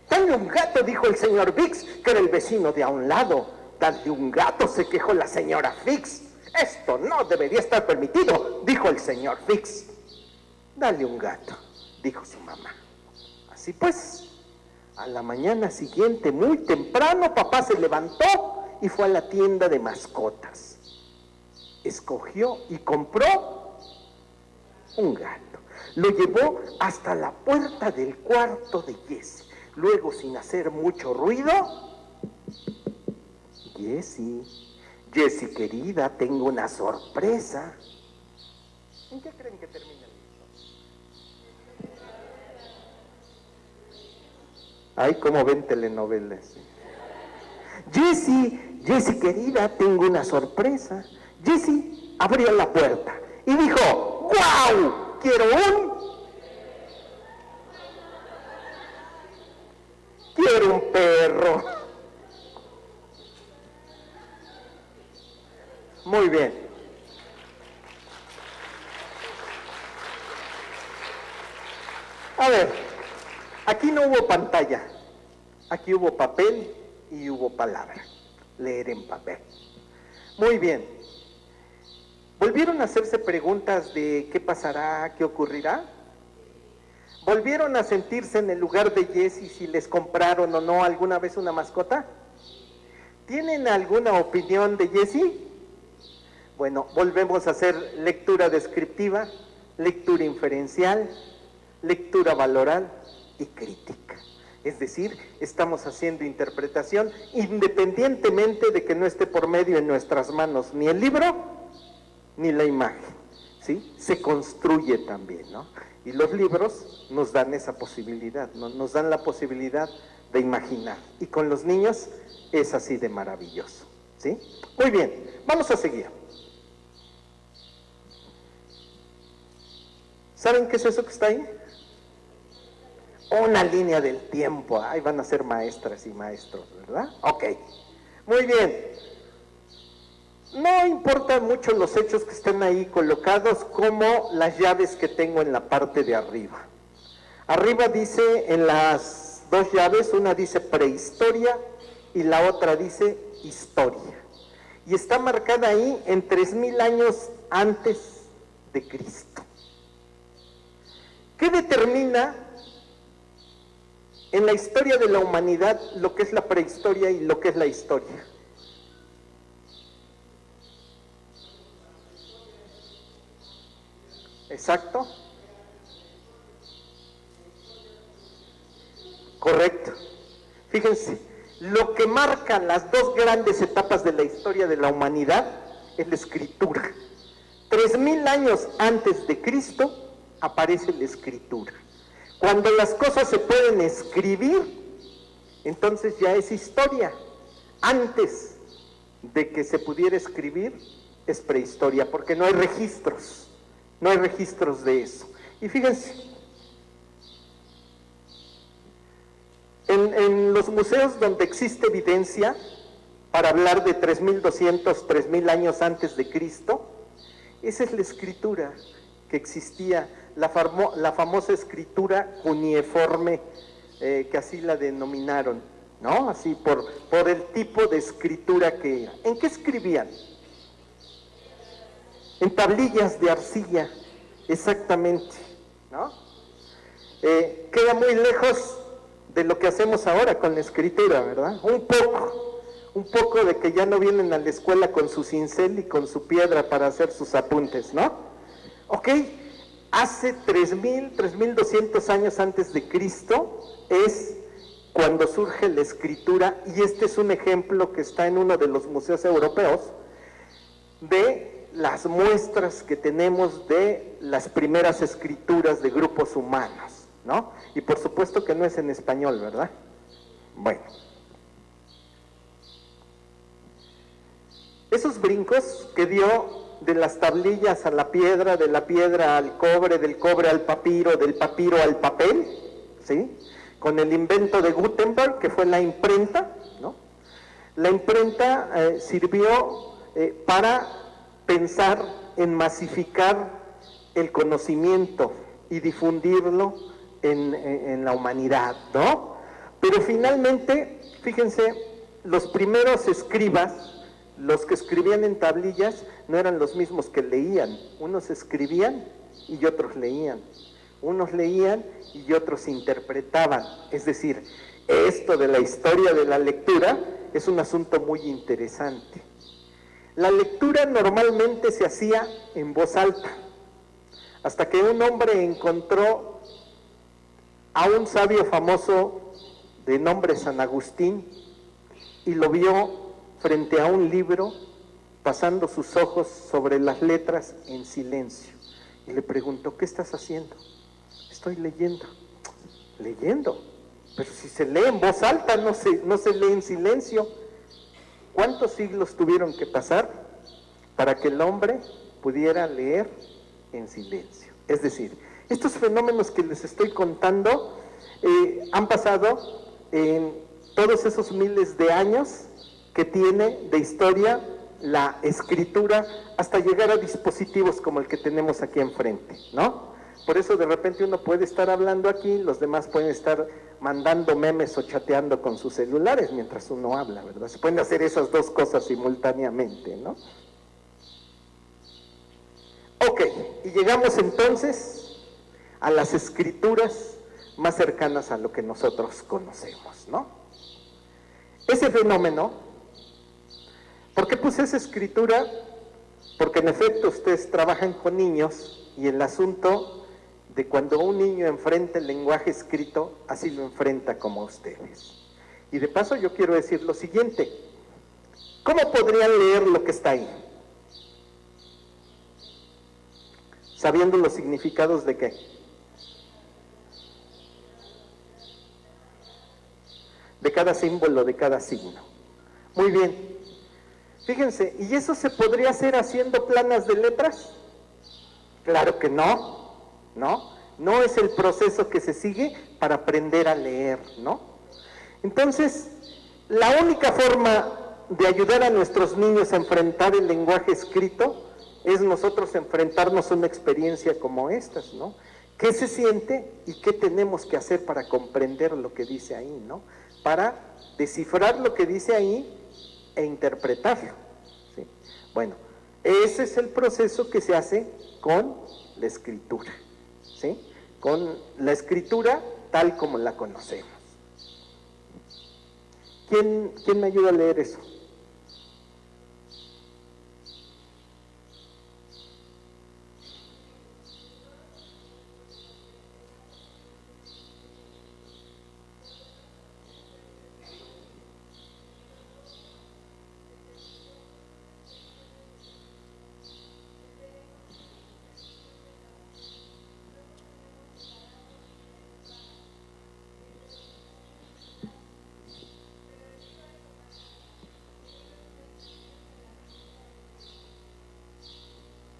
Dale un gato, dijo el señor Biggs, que era el vecino de a un lado. Dale un gato, se quejó la señora Fix. Esto no debería estar permitido, dijo el señor Fix. Dale un gato, dijo su mamá. Así pues, a la mañana siguiente, muy temprano, papá se levantó y fue a la tienda de mascotas. Escogió y compró un gato. Lo llevó hasta la puerta del cuarto de Jessie. Luego, sin hacer mucho ruido, Jessie querida, tengo una sorpresa. ¿En qué creen que termina el libro? Ay, cómo ven telenovelas. Jessie querida, tengo una sorpresa. Jessie abrió la puerta y dijo, ¡guau! Quiero un perro. Muy bien. A ver, aquí no hubo pantalla, aquí hubo papel y hubo palabra. Leer en papel. Muy bien. ¿Volvieron a hacerse preguntas de qué pasará, qué ocurrirá? ¿Volvieron a sentirse en el lugar de Jessie si les compraron o no alguna vez una mascota? ¿Tienen alguna opinión de Jessie? Bueno, volvemos a hacer lectura descriptiva, lectura inferencial, lectura valoral y crítica. Es decir, estamos haciendo interpretación independientemente de que no esté por medio en nuestras manos ni el libro ni la imagen, ¿sí? Se construye también, ¿no? Y los libros nos dan esa posibilidad, ¿no? Nos dan la posibilidad de imaginar. Y con los niños es así de maravilloso, ¿sí? Muy bien, vamos a seguir. ¿Saben qué es eso que está ahí? Una línea del tiempo. Ahí van a ser maestras y maestros, ¿verdad? Ok, muy bien. No importan mucho los hechos que estén ahí colocados como las llaves que tengo en la parte de arriba. Arriba dice, en las dos llaves, una dice prehistoria y la otra dice historia. Y está marcada ahí en 3,000 años antes de Cristo. ¿Qué determina en la historia de la humanidad lo que es la prehistoria y lo que es la historia? Exacto. Correcto. Fíjense, lo que marca las dos grandes etapas de la historia de la humanidad es la escritura. 3,000 años antes de Cristo aparece la escritura. Cuando las cosas se pueden escribir, entonces ya es historia. Antes de que se pudiera escribir, es prehistoria, porque no hay registros. No hay registros de eso. Y fíjense, en los museos donde existe evidencia para hablar de 3,200, 3,000 años antes de Cristo, esa es la escritura que existía, la famosa escritura cuneiforme, que así la denominaron, ¿no? Así por el tipo de escritura que era. ¿En qué escribían? En tablillas de arcilla, exactamente, ¿no? Queda muy lejos de lo que hacemos ahora con la escritura, ¿verdad? Un poco de que ya no vienen a la escuela con su cincel y con su piedra para hacer sus apuntes, ¿no? Ok, hace 3,000, 3,200 años antes de Cristo es cuando surge la escritura, y este es un ejemplo que está en uno de los museos europeos, de las muestras que tenemos de las primeras escrituras de grupos humanos, ¿no? Y por supuesto que no es en español, ¿verdad? Bueno. Esos brincos que dio de las tablillas a la piedra, de la piedra al cobre, del cobre al papiro, del papiro al papel, ¿sí? Con el invento de Gutenberg, que fue la imprenta, ¿no? La imprenta sirvió para pensar en masificar el conocimiento y difundirlo en la humanidad, ¿no? Pero finalmente, fíjense, los primeros escribas, los que escribían en tablillas, no eran los mismos que leían. Unos escribían y otros leían. Unos leían y otros interpretaban. Es decir, esto de la historia de la lectura es un asunto muy interesante. La lectura normalmente se hacía en voz alta, hasta que un hombre encontró a un sabio famoso de nombre San Agustín y lo vio frente a un libro, pasando sus ojos sobre las letras en silencio. Y le preguntó, ¿qué estás haciendo? Estoy leyendo. ¿Leyendo? Pero si se lee en voz alta, no se lee en silencio. ¿Cuántos siglos tuvieron que pasar para que el hombre pudiera leer en silencio? Es decir, estos fenómenos que les estoy contando han pasado en todos esos miles de años que tiene de historia la escritura, hasta llegar a dispositivos como el que tenemos aquí enfrente, ¿no? Por eso de repente uno puede estar hablando aquí, los demás pueden estar mandando memes o chateando con sus celulares mientras uno habla, ¿verdad? Se pueden hacer esas dos cosas simultáneamente, ¿no? Ok, y llegamos entonces a las escrituras más cercanas a lo que nosotros conocemos, ¿no? Ese fenómeno, ¿por qué puse esa escritura? Porque en efecto ustedes trabajan con niños y el asunto de cuando un niño enfrenta el lenguaje escrito, así lo enfrenta como ustedes. Y de paso yo quiero decir lo siguiente, ¿cómo podrían leer lo que está ahí? Sabiendo los significados de qué. De cada símbolo, de cada signo. Muy bien. Fíjense, ¿y eso se podría hacer haciendo planas de letras? Claro que no, ¿no? No es el proceso que se sigue para aprender a leer, ¿no? Entonces, la única forma de ayudar a nuestros niños a enfrentar el lenguaje escrito es nosotros enfrentarnos a una experiencia como estas, ¿no? ¿Qué se siente y qué tenemos que hacer para comprender lo que dice ahí, ¿no? Para descifrar lo que dice ahí e interpretarlo, ¿sí? Bueno, ese es el proceso que se hace con la escritura, ¿sí? Con la escritura tal como la conocemos. ¿Quién me ayuda a leer eso?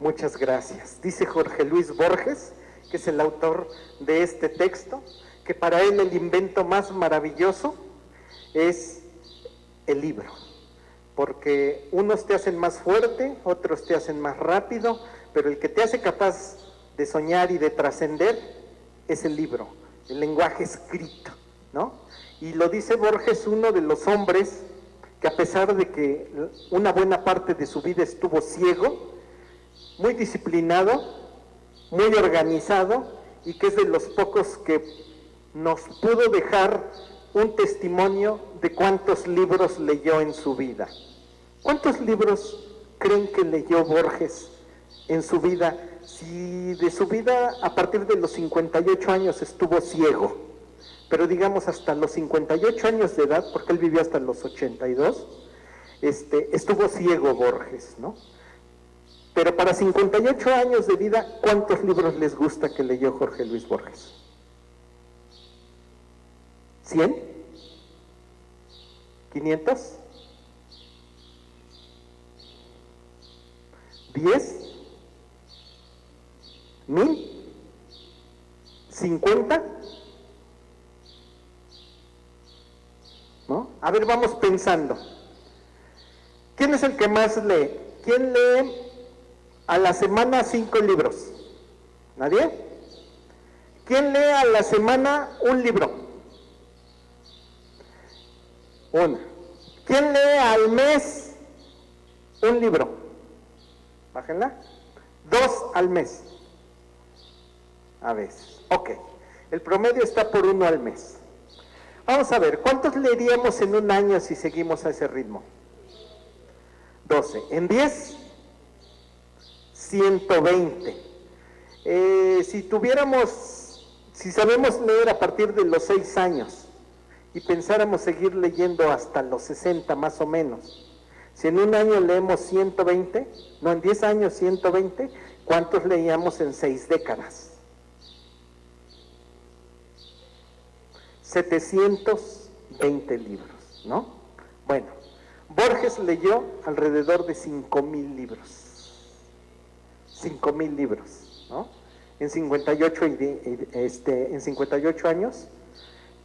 Muchas gracias. Dice Jorge Luis Borges, que es el autor de este texto, que para él el invento más maravilloso es el libro, porque unos te hacen más fuerte, otros te hacen más rápido, pero el que te hace capaz de soñar y de trascender es el libro, el lenguaje escrito, ¿no? Y lo dice Borges, uno de los hombres que a pesar de que una buena parte de su vida estuvo ciego, muy disciplinado, muy organizado, y que es de los pocos que nos pudo dejar un testimonio de cuántos libros leyó en su vida. ¿Cuántos libros creen que leyó Borges en su vida? Si de su vida a partir de los 58 años estuvo ciego, pero digamos hasta los 58 años de edad, porque él vivió hasta los 82, estuvo ciego Borges, ¿no? Pero para 58 años de vida, ¿cuántos libros les gusta que leyó Jorge Luis Borges? ¿100? ¿500? ¿10? ¿1000? ¿50? ¿No? A ver, vamos pensando. ¿Quién es el que más lee? ¿Quién lee a la semana 5 libros? ¿Nadie? ¿Quién lee a la semana un libro? Una. ¿Quién lee al mes un libro? Bájenla. 2 al mes. A veces. Ok. El promedio está por 1 al mes. Vamos a ver, ¿cuántos leeríamos en un año si seguimos a ese ritmo? 12. ¿En 10? 120. Si sabemos leer a partir de los 6 años y pensáramos seguir leyendo hasta los 60 más o menos, si en un año leemos 120, no, en 10 años 120, ¿cuántos leíamos en 6 décadas? 720 libros, ¿no? Bueno, Borges leyó alrededor de 5,000 libros. 5,000 libros, ¿no? En 58 años.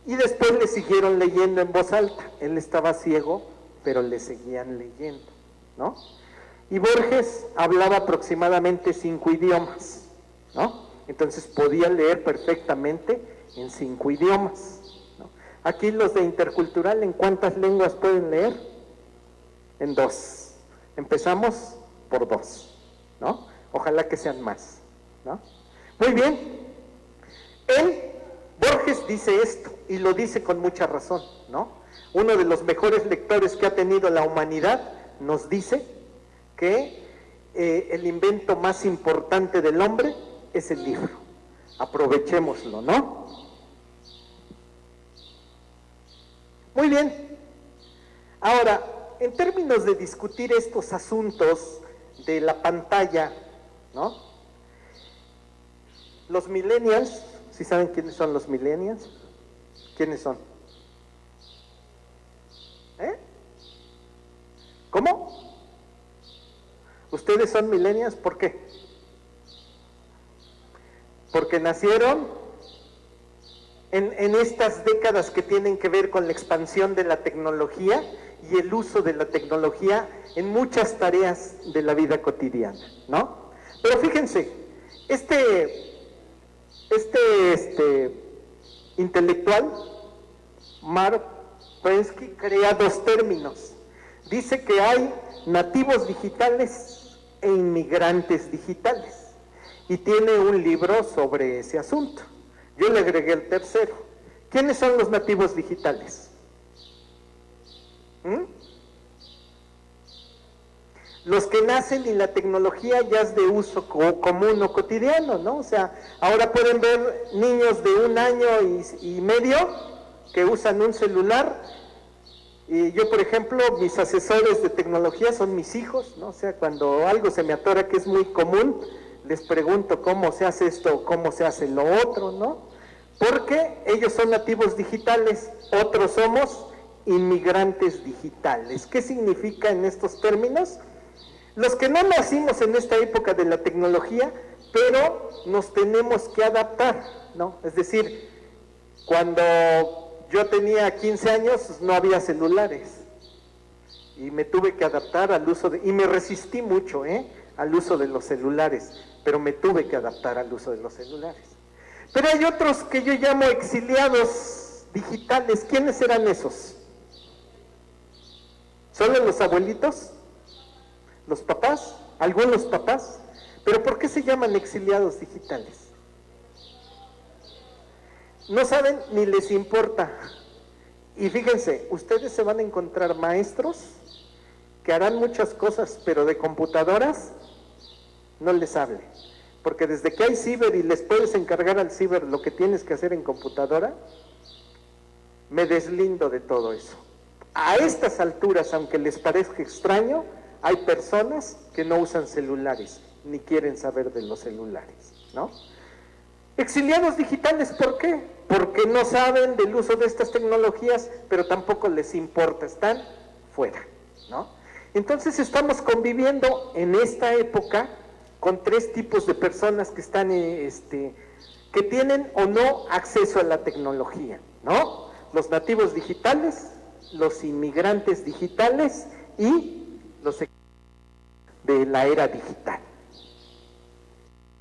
Y después le siguieron leyendo en voz alta. Él estaba ciego, pero le seguían leyendo, ¿no? Y Borges hablaba aproximadamente 5 idiomas, ¿no? Entonces podía leer perfectamente en 5 idiomas. Aquí los de intercultural, ¿en cuántas lenguas pueden leer? En 2. Empezamos por 2, ¿no? Ojalá que sean más, ¿no? Muy bien. Borges dice esto, y lo dice con mucha razón, ¿no? Uno de los mejores lectores que ha tenido la humanidad nos dice que el invento más importante del hombre es el libro. Aprovechémoslo, ¿no? Muy bien. Ahora, en términos de discutir estos asuntos de la pantalla, ¿no? Los millennials, ¿sí saben quiénes son los millennials? ¿Quiénes son? ¿Cómo? ¿Ustedes son millennials? ¿Por qué? Porque nacieron en estas décadas que tienen que ver con la expansión de la tecnología y el uso de la tecnología en muchas tareas de la vida cotidiana, ¿no? Pero fíjense, este intelectual, Mark Prensky, crea 2 términos. Dice que hay nativos digitales e inmigrantes digitales, y tiene un libro sobre ese asunto. Yo le agregué el tercero. ¿Quiénes son los nativos digitales? Los que nacen y la tecnología ya es de uso común o cotidiano, ¿no? O sea, ahora pueden ver niños de 1 año y medio que usan un celular. Y yo, por ejemplo, mis asesores de tecnología son mis hijos, ¿no? O sea, cuando algo se me atora que es muy común, les pregunto cómo se hace esto, cómo se hace lo otro, ¿no? Porque ellos son nativos digitales, otros somos inmigrantes digitales. ¿Qué significa en estos términos? Los que no nacimos en esta época de la tecnología, pero nos tenemos que adaptar, ¿no? Es decir, cuando yo tenía 15 años no había celulares y me tuve que adaptar al uso y me resistí mucho, al uso de los celulares, pero me tuve que adaptar al uso de los celulares. Pero hay otros que yo llamo exiliados digitales. ¿Quiénes eran esos? ¿Solo los abuelitos? ¿Los papás? ¿Algunos papás? ¿Pero por qué se llaman exiliados digitales? No saben ni les importa. Y fíjense, ustedes se van a encontrar maestros que harán muchas cosas, pero de computadoras no les hable. Porque desde que hay ciber y les puedes encargar al ciber lo que tienes que hacer en computadora, me deslindo de todo eso. A estas alturas, aunque les parezca extraño, hay personas que no usan celulares, ni quieren saber de los celulares, ¿no? Exiliados digitales, ¿por qué? Porque no saben del uso de estas tecnologías, pero tampoco les importa, están fuera, ¿no? Entonces estamos conviviendo en esta época con tres tipos de personas que están, que tienen o no acceso a la tecnología, ¿no? Los nativos digitales, los inmigrantes digitales y los de la era digital.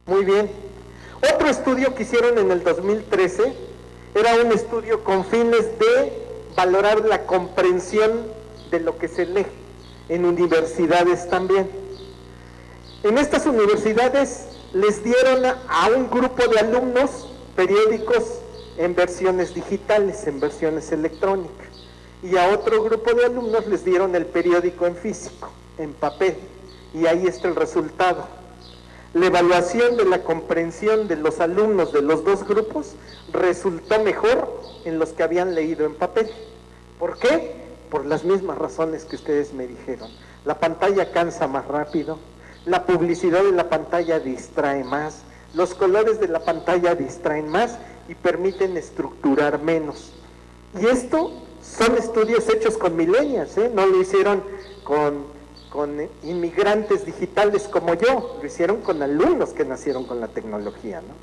Muy bien. Otro estudio que hicieron en el 2013 era un estudio con fines de valorar la comprensión de lo que se lee en universidades también. En estas universidades les dieron a un grupo de alumnos periódicos en versiones digitales, en versiones electrónicas, y a otro grupo de alumnos les dieron el periódico en físico, en papel, y ahí está el resultado. La evaluación de la comprensión de los alumnos de los dos grupos resultó mejor en los que habían leído en papel. ¿Por qué? Por las mismas razones que ustedes me dijeron. La pantalla cansa más rápido, la publicidad de la pantalla distrae más, los colores de la pantalla distraen más y permiten estructurar menos. Y esto son estudios hechos con millennials, no lo hicieron con inmigrantes digitales como yo, lo hicieron con alumnos que nacieron con la tecnología, ¿no?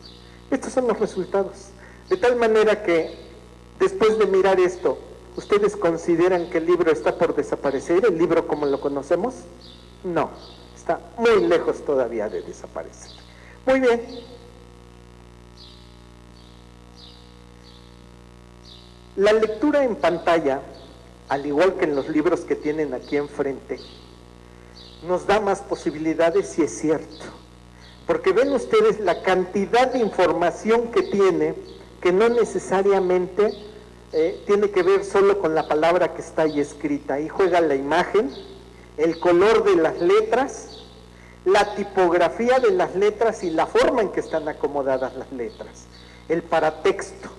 Estos son los resultados. De tal manera que, después de mirar esto, ¿ustedes consideran que el libro está por desaparecer, el libro como lo conocemos? No, está muy lejos todavía de desaparecer. Muy bien. La lectura en pantalla, al igual que en los libros que tienen aquí enfrente, nos da más posibilidades, si es cierto. Porque ven ustedes la cantidad de información que tiene, que no necesariamente tiene que ver solo con la palabra que está ahí escrita. Ahí juega la imagen, el color de las letras, la tipografía de las letras y la forma en que están acomodadas las letras. El paratexto.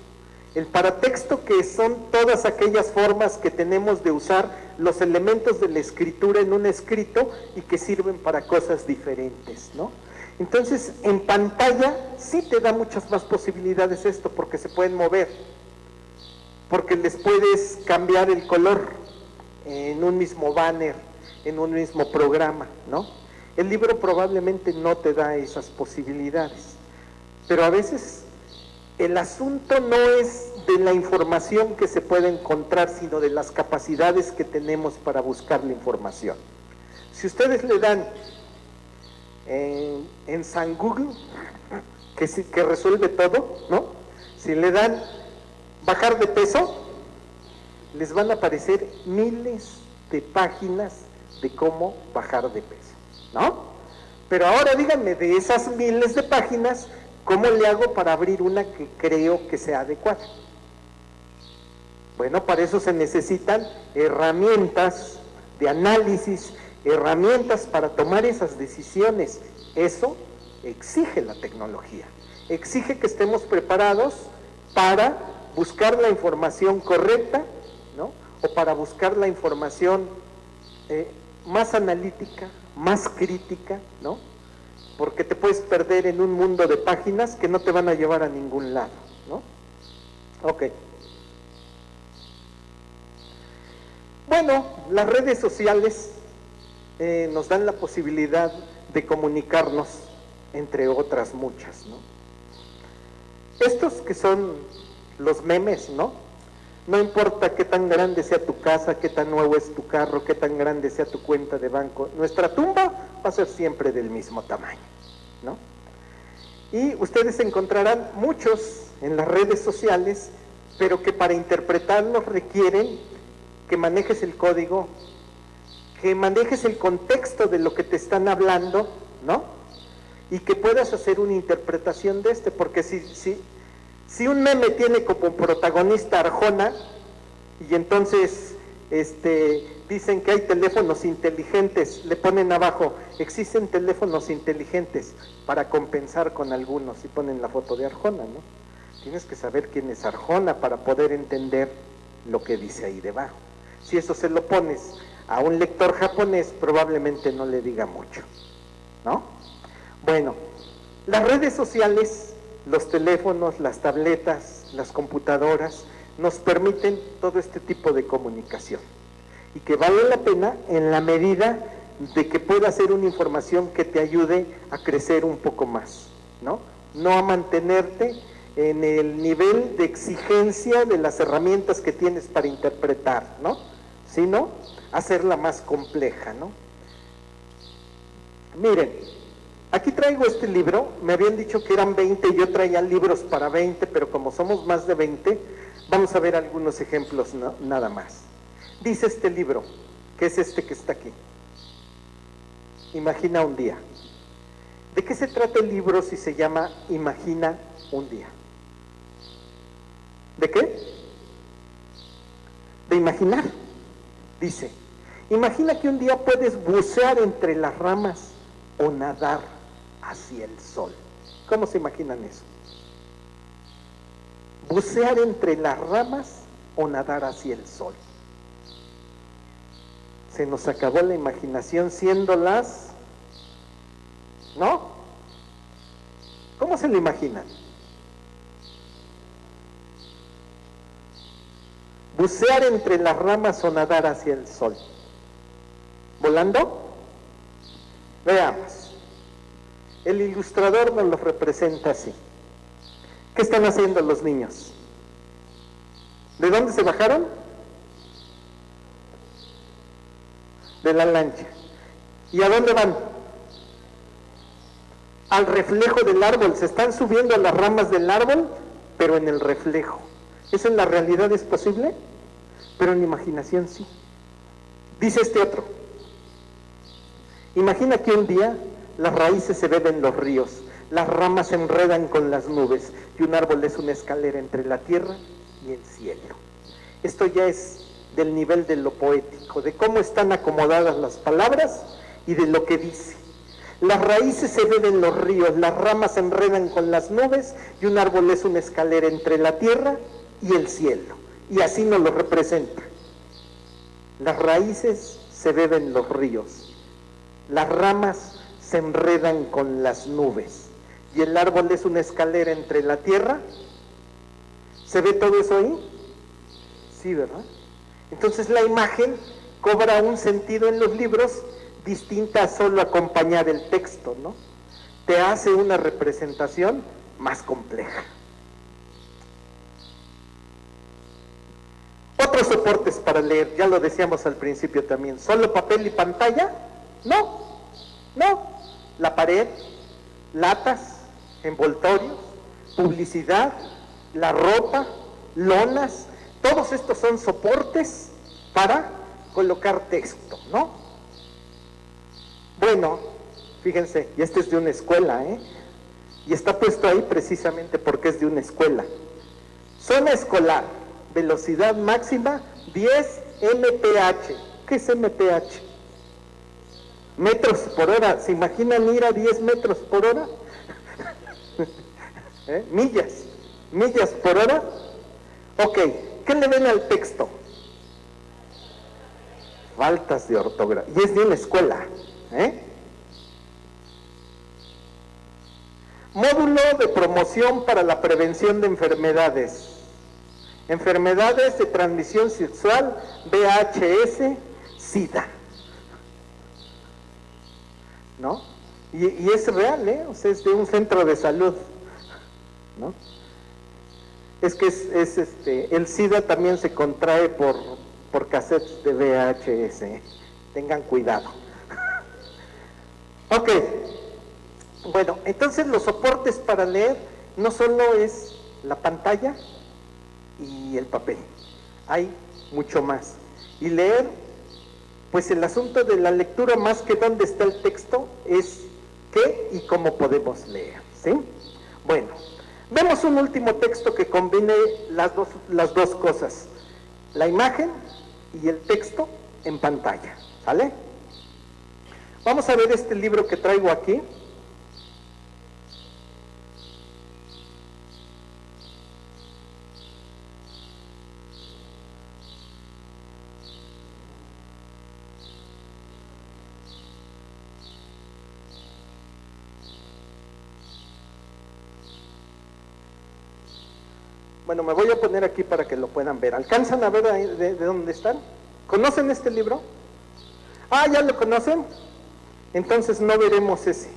El paratexto, que son todas aquellas formas que tenemos de usar los elementos de la escritura en un escrito y que sirven para cosas diferentes, ¿no? Entonces, en pantalla sí te da muchas más posibilidades esto, porque se pueden mover, porque les puedes cambiar el color en un mismo banner, en un mismo programa, ¿no? El libro probablemente no te da esas posibilidades, pero a veces el asunto no es de la información que se puede encontrar, sino de las capacidades que tenemos para buscar la información. Si ustedes le dan en San Google, que resuelve todo, ¿no? Si le dan bajar de peso, les van a aparecer miles de páginas de cómo bajar de peso, ¿no? Pero ahora díganme, de esas miles de páginas, ¿cómo le hago para abrir una que creo que sea adecuada? Bueno, para eso se necesitan herramientas de análisis, herramientas para tomar esas decisiones. Eso exige la tecnología. Exige que estemos preparados para buscar la información correcta, ¿no? O para buscar la información más analítica, más crítica, ¿no? Porque te puedes perder en un mundo de páginas que no te van a llevar a ningún lado, ¿no? Ok. Bueno, las redes sociales nos dan la posibilidad de comunicarnos, entre otras muchas, ¿no? Estos que son los memes, ¿no? No importa qué tan grande sea tu casa, qué tan nuevo es tu carro, qué tan grande sea tu cuenta de banco, nuestra tumba va a ser siempre del mismo tamaño, ¿no? Y ustedes encontrarán muchos en las redes sociales, pero que para interpretarlos requieren que manejes el código, que manejes el contexto de lo que te están hablando, ¿no? Y que puedas hacer una interpretación de porque si un meme tiene como protagonista Arjona, y entonces dicen que hay teléfonos inteligentes, le ponen abajo, existen teléfonos inteligentes para compensar con algunos, y ponen la foto de Arjona, ¿no? Tienes que saber quién es Arjona para poder entender lo que dice ahí debajo. Si eso se lo pones a un lector japonés, probablemente no le diga mucho, ¿no? Bueno, las redes sociales, los teléfonos, las tabletas, las computadoras, nos permiten todo este tipo de comunicación y que vale la pena en la medida de que pueda ser una información que te ayude a crecer un poco más, ¿no? No a mantenerte en el nivel de exigencia de las herramientas que tienes para interpretar, ¿no? Sino hacerla más compleja, ¿no? Miren, aquí traigo este libro, me habían dicho que eran 20, yo traía libros para 20, pero como somos más de 20, vamos a ver algunos ejemplos, ¿no? Nada más. Dice este libro, que es este que está aquí. Imagina un día. ¿De qué se trata el libro si se llama Imagina un día? ¿De qué? De imaginar. Dice, imagina que un día puedes bucear entre las ramas o nadar hacia el sol. ¿Cómo se imaginan eso? Bucear entre las ramas o nadar hacia el sol. Se nos acabó la imaginación siendo las... ¿No? ¿Cómo se lo imaginan? Bucear entre las ramas o nadar hacia el sol. ¿Volando? Veamos. El ilustrador nos lo representa así. ¿Qué están haciendo los niños? ¿De dónde se bajaron? De la lancha. ¿Y a dónde van? Al reflejo del árbol. Se están subiendo a las ramas del árbol, pero en el reflejo. ¿Eso en la realidad es posible? Pero en la imaginación sí. Dice este otro. Imagina que un día las raíces se ven en los ríos, las ramas se enredan con las nubes y un árbol es una escalera entre la tierra y el cielo. Esto ya es del nivel de lo poético, de cómo están acomodadas las palabras y de lo que dice. Las raíces se ven en los ríos, las ramas se enredan con las nubes y un árbol es una escalera entre la tierra y el cielo. Y así nos lo representa. Las raíces se beben en los ríos, las ramas se enredan con las nubes y el árbol es una escalera entre la tierra. ¿Se ve todo eso ahí? Sí, ¿verdad? Entonces la imagen cobra un sentido en los libros distinta a solo acompañar el texto, ¿no? Te hace una representación más compleja. Otros soportes para leer, ya lo decíamos al principio también, ¿solo papel y pantalla? No, no. La pared, latas, envoltorios, publicidad, la ropa, lonas, todos estos son soportes para colocar texto, ¿no? Bueno, fíjense, y este es de una escuela, y está puesto ahí precisamente porque es de una escuela. Zona escolar, velocidad máxima 10 mph. ¿Qué es mph? Metros por hora. ¿Se imaginan ir a 10 metros por hora? Millas por hora. Ok, ¿qué le ven al texto? Faltas de ortografía. Y es de una escuela. Módulo de promoción para la prevención de enfermedades. Enfermedades de transmisión sexual, VHS, SIDA. ¿No? Y es real, o sea, es de un centro de salud, ¿no? Es que el SIDA también se contrae por cassettes de VHS, tengan cuidado. Ok, bueno, entonces los soportes para leer no solo es la pantalla y el papel, hay mucho más. Y leer, pues el asunto de la lectura más que dónde está el texto es qué y cómo podemos leer, ¿sí? Bueno, vemos un último texto que combine las dos cosas, la imagen y el texto en pantalla, ¿sale? Vamos a ver este libro que traigo aquí. Bueno, me voy a poner aquí para que lo puedan ver. ¿Alcanzan a ver de dónde están? ¿Conocen este libro? Ah, ¿ya lo conocen? Entonces no veremos ese.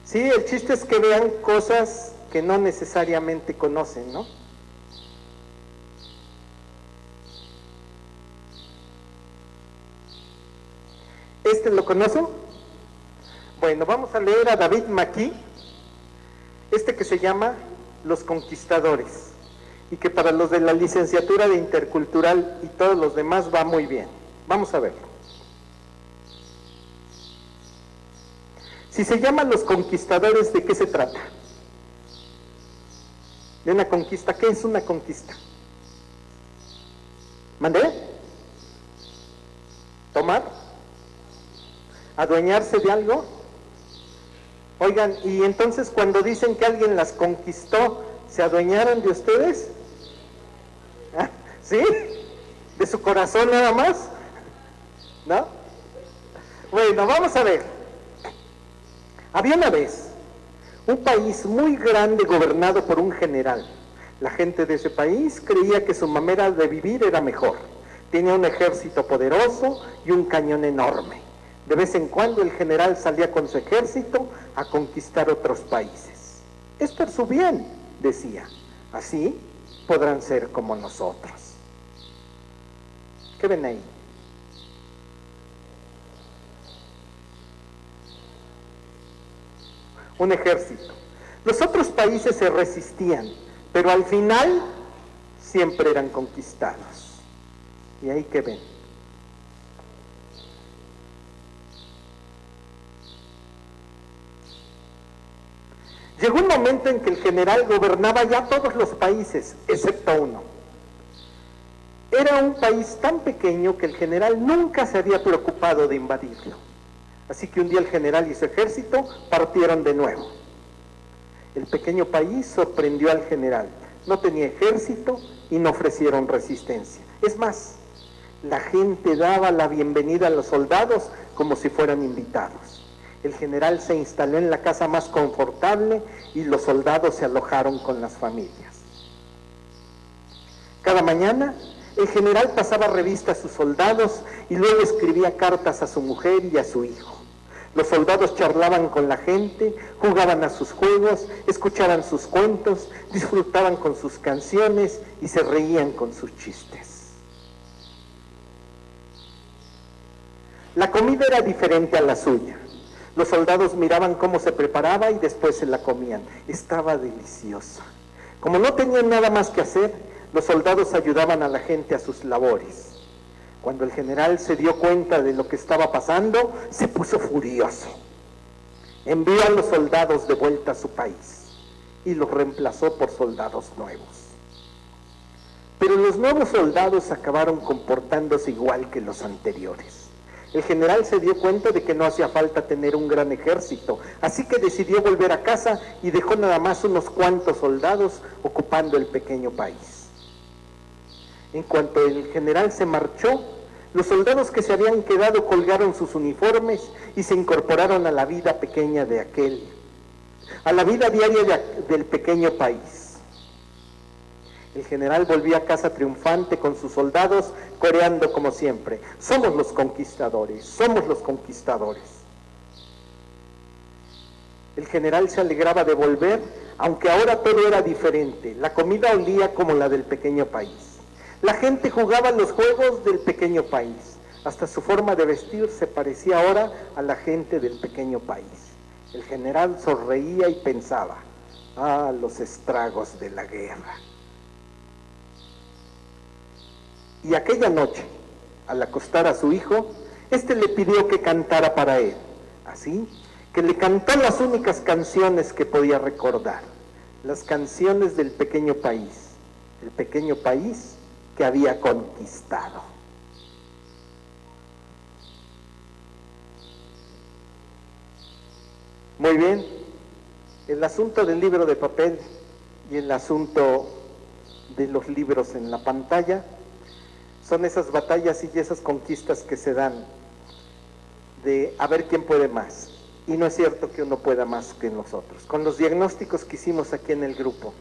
Sí, el chiste es que vean cosas que no necesariamente conocen, ¿no? ¿Este lo conocen? Bueno, vamos a leer a David McKee, que se llama Los Conquistadores, y que para los de la licenciatura de Intercultural y todos los demás va muy bien. Vamos a verlo. Si se llama Los Conquistadores, ¿de qué se trata? ¿De una conquista? ¿Qué es una conquista? ¿Mandé? ¿Tomar? ¿Adueñarse de algo? Oigan, y entonces cuando dicen que alguien las conquistó, ¿se adueñaron de ustedes? ¿Ah? ¿Sí? ¿De su corazón nada más? ¿No? Bueno, vamos a ver. Había una vez un país muy grande gobernado por un general. La gente de ese país creía que su manera de vivir era mejor. Tenía un ejército poderoso y un cañón enorme. De vez en cuando el general salía con su ejército a conquistar otros países. Esto es su bien, decía. Así podrán ser como nosotros. ¿Qué ven ahí? Un ejército. Los otros países se resistían, pero al final siempre eran conquistados. ¿Y ahí qué ven? Llegó un momento en que el general gobernaba ya todos los países, excepto uno. Era un país tan pequeño que el general nunca se había preocupado de invadirlo. Así que un día el general y su ejército partieron de nuevo. El pequeño país sorprendió al general. No tenía ejército y no ofrecieron resistencia. Es más, la gente daba la bienvenida a los soldados como si fueran invitados. El general se instaló en la casa más confortable y los soldados se alojaron con las familias. Cada mañana el general pasaba revista a sus soldados y luego escribía cartas a su mujer y a su hijo. Los soldados charlaban con la gente, jugaban a sus juegos, escuchaban sus cuentos, disfrutaban con sus canciones y se reían con sus chistes. La comida era diferente a la suya. Los soldados miraban cómo se preparaba y después se la comían. Estaba deliciosa. Como no tenían nada más que hacer, los soldados ayudaban a la gente a sus labores. Cuando el general se dio cuenta de lo que estaba pasando, se puso furioso. Envió a los soldados de vuelta a su país y los reemplazó por soldados nuevos. Pero los nuevos soldados acabaron comportándose igual que los anteriores. El general se dio cuenta de que no hacía falta tener un gran ejército, así que decidió volver a casa y dejó nada más unos cuantos soldados ocupando el pequeño país. En cuanto el general se marchó, los soldados que se habían quedado colgaron sus uniformes y se incorporaron a la vida pequeña de a la vida diaria del pequeño país. El general volvió a casa triunfante con sus soldados, coreando como siempre: somos los conquistadores, somos los conquistadores. El general se alegraba de volver, aunque ahora todo era diferente. La comida olía como la del pequeño país. La gente jugaba los juegos del pequeño país. Hasta su forma de vestir se parecía ahora a la gente del pequeño país. El general sonreía y pensaba: ah, los estragos de la guerra. Y aquella noche, al acostar a su hijo, le pidió que cantara para él. Así que le cantó las únicas canciones que podía recordar, las canciones del pequeño país, el pequeño país que había conquistado. Muy bien, el asunto del libro de papel y el asunto de los libros en la pantalla son esas batallas y esas conquistas que se dan de a ver quién puede más. y no es cierto que uno pueda más que nosotros. Con los diagnósticos que hicimos aquí en el grupo,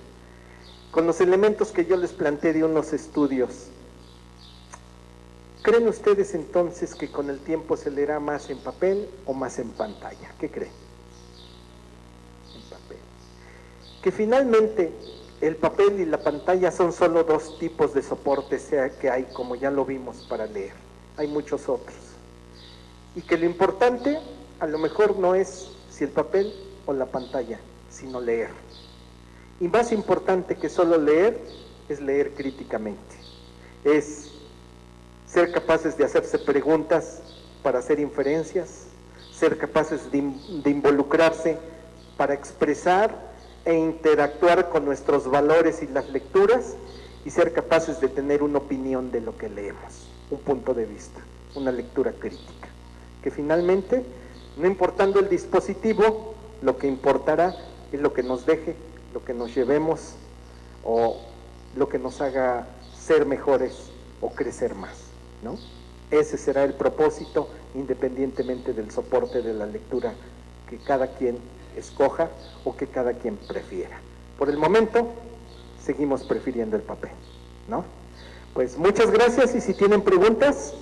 con los elementos que yo les planteé de unos estudios, ¿creen ustedes entonces que con el tiempo se leerá más en papel o más en pantalla? ¿Qué creen? En papel. Que finalmente el papel y la pantalla son solo dos tipos de soportes que hay, como ya lo vimos, para leer. Hay muchos otros. Y que lo importante a lo mejor no es si el papel o la pantalla, sino leer. Y más importante que solo leer, es leer críticamente. Es ser capaces de hacerse preguntas para hacer inferencias, ser capaces de involucrarse para expresar e interactuar con nuestros valores y las lecturas, y ser capaces de tener una opinión de lo que leemos, un punto de vista, una lectura crítica, que finalmente, no importando el dispositivo, lo que importará es lo que nos deje, lo que nos llevemos o lo que nos haga ser mejores o crecer más, ¿no? Ese será el propósito, independientemente del soporte de la lectura que cada quien escoja o que cada quien prefiera. Por el momento, seguimos prefiriendo el papel, ¿no? Pues muchas gracias, y si tienen preguntas,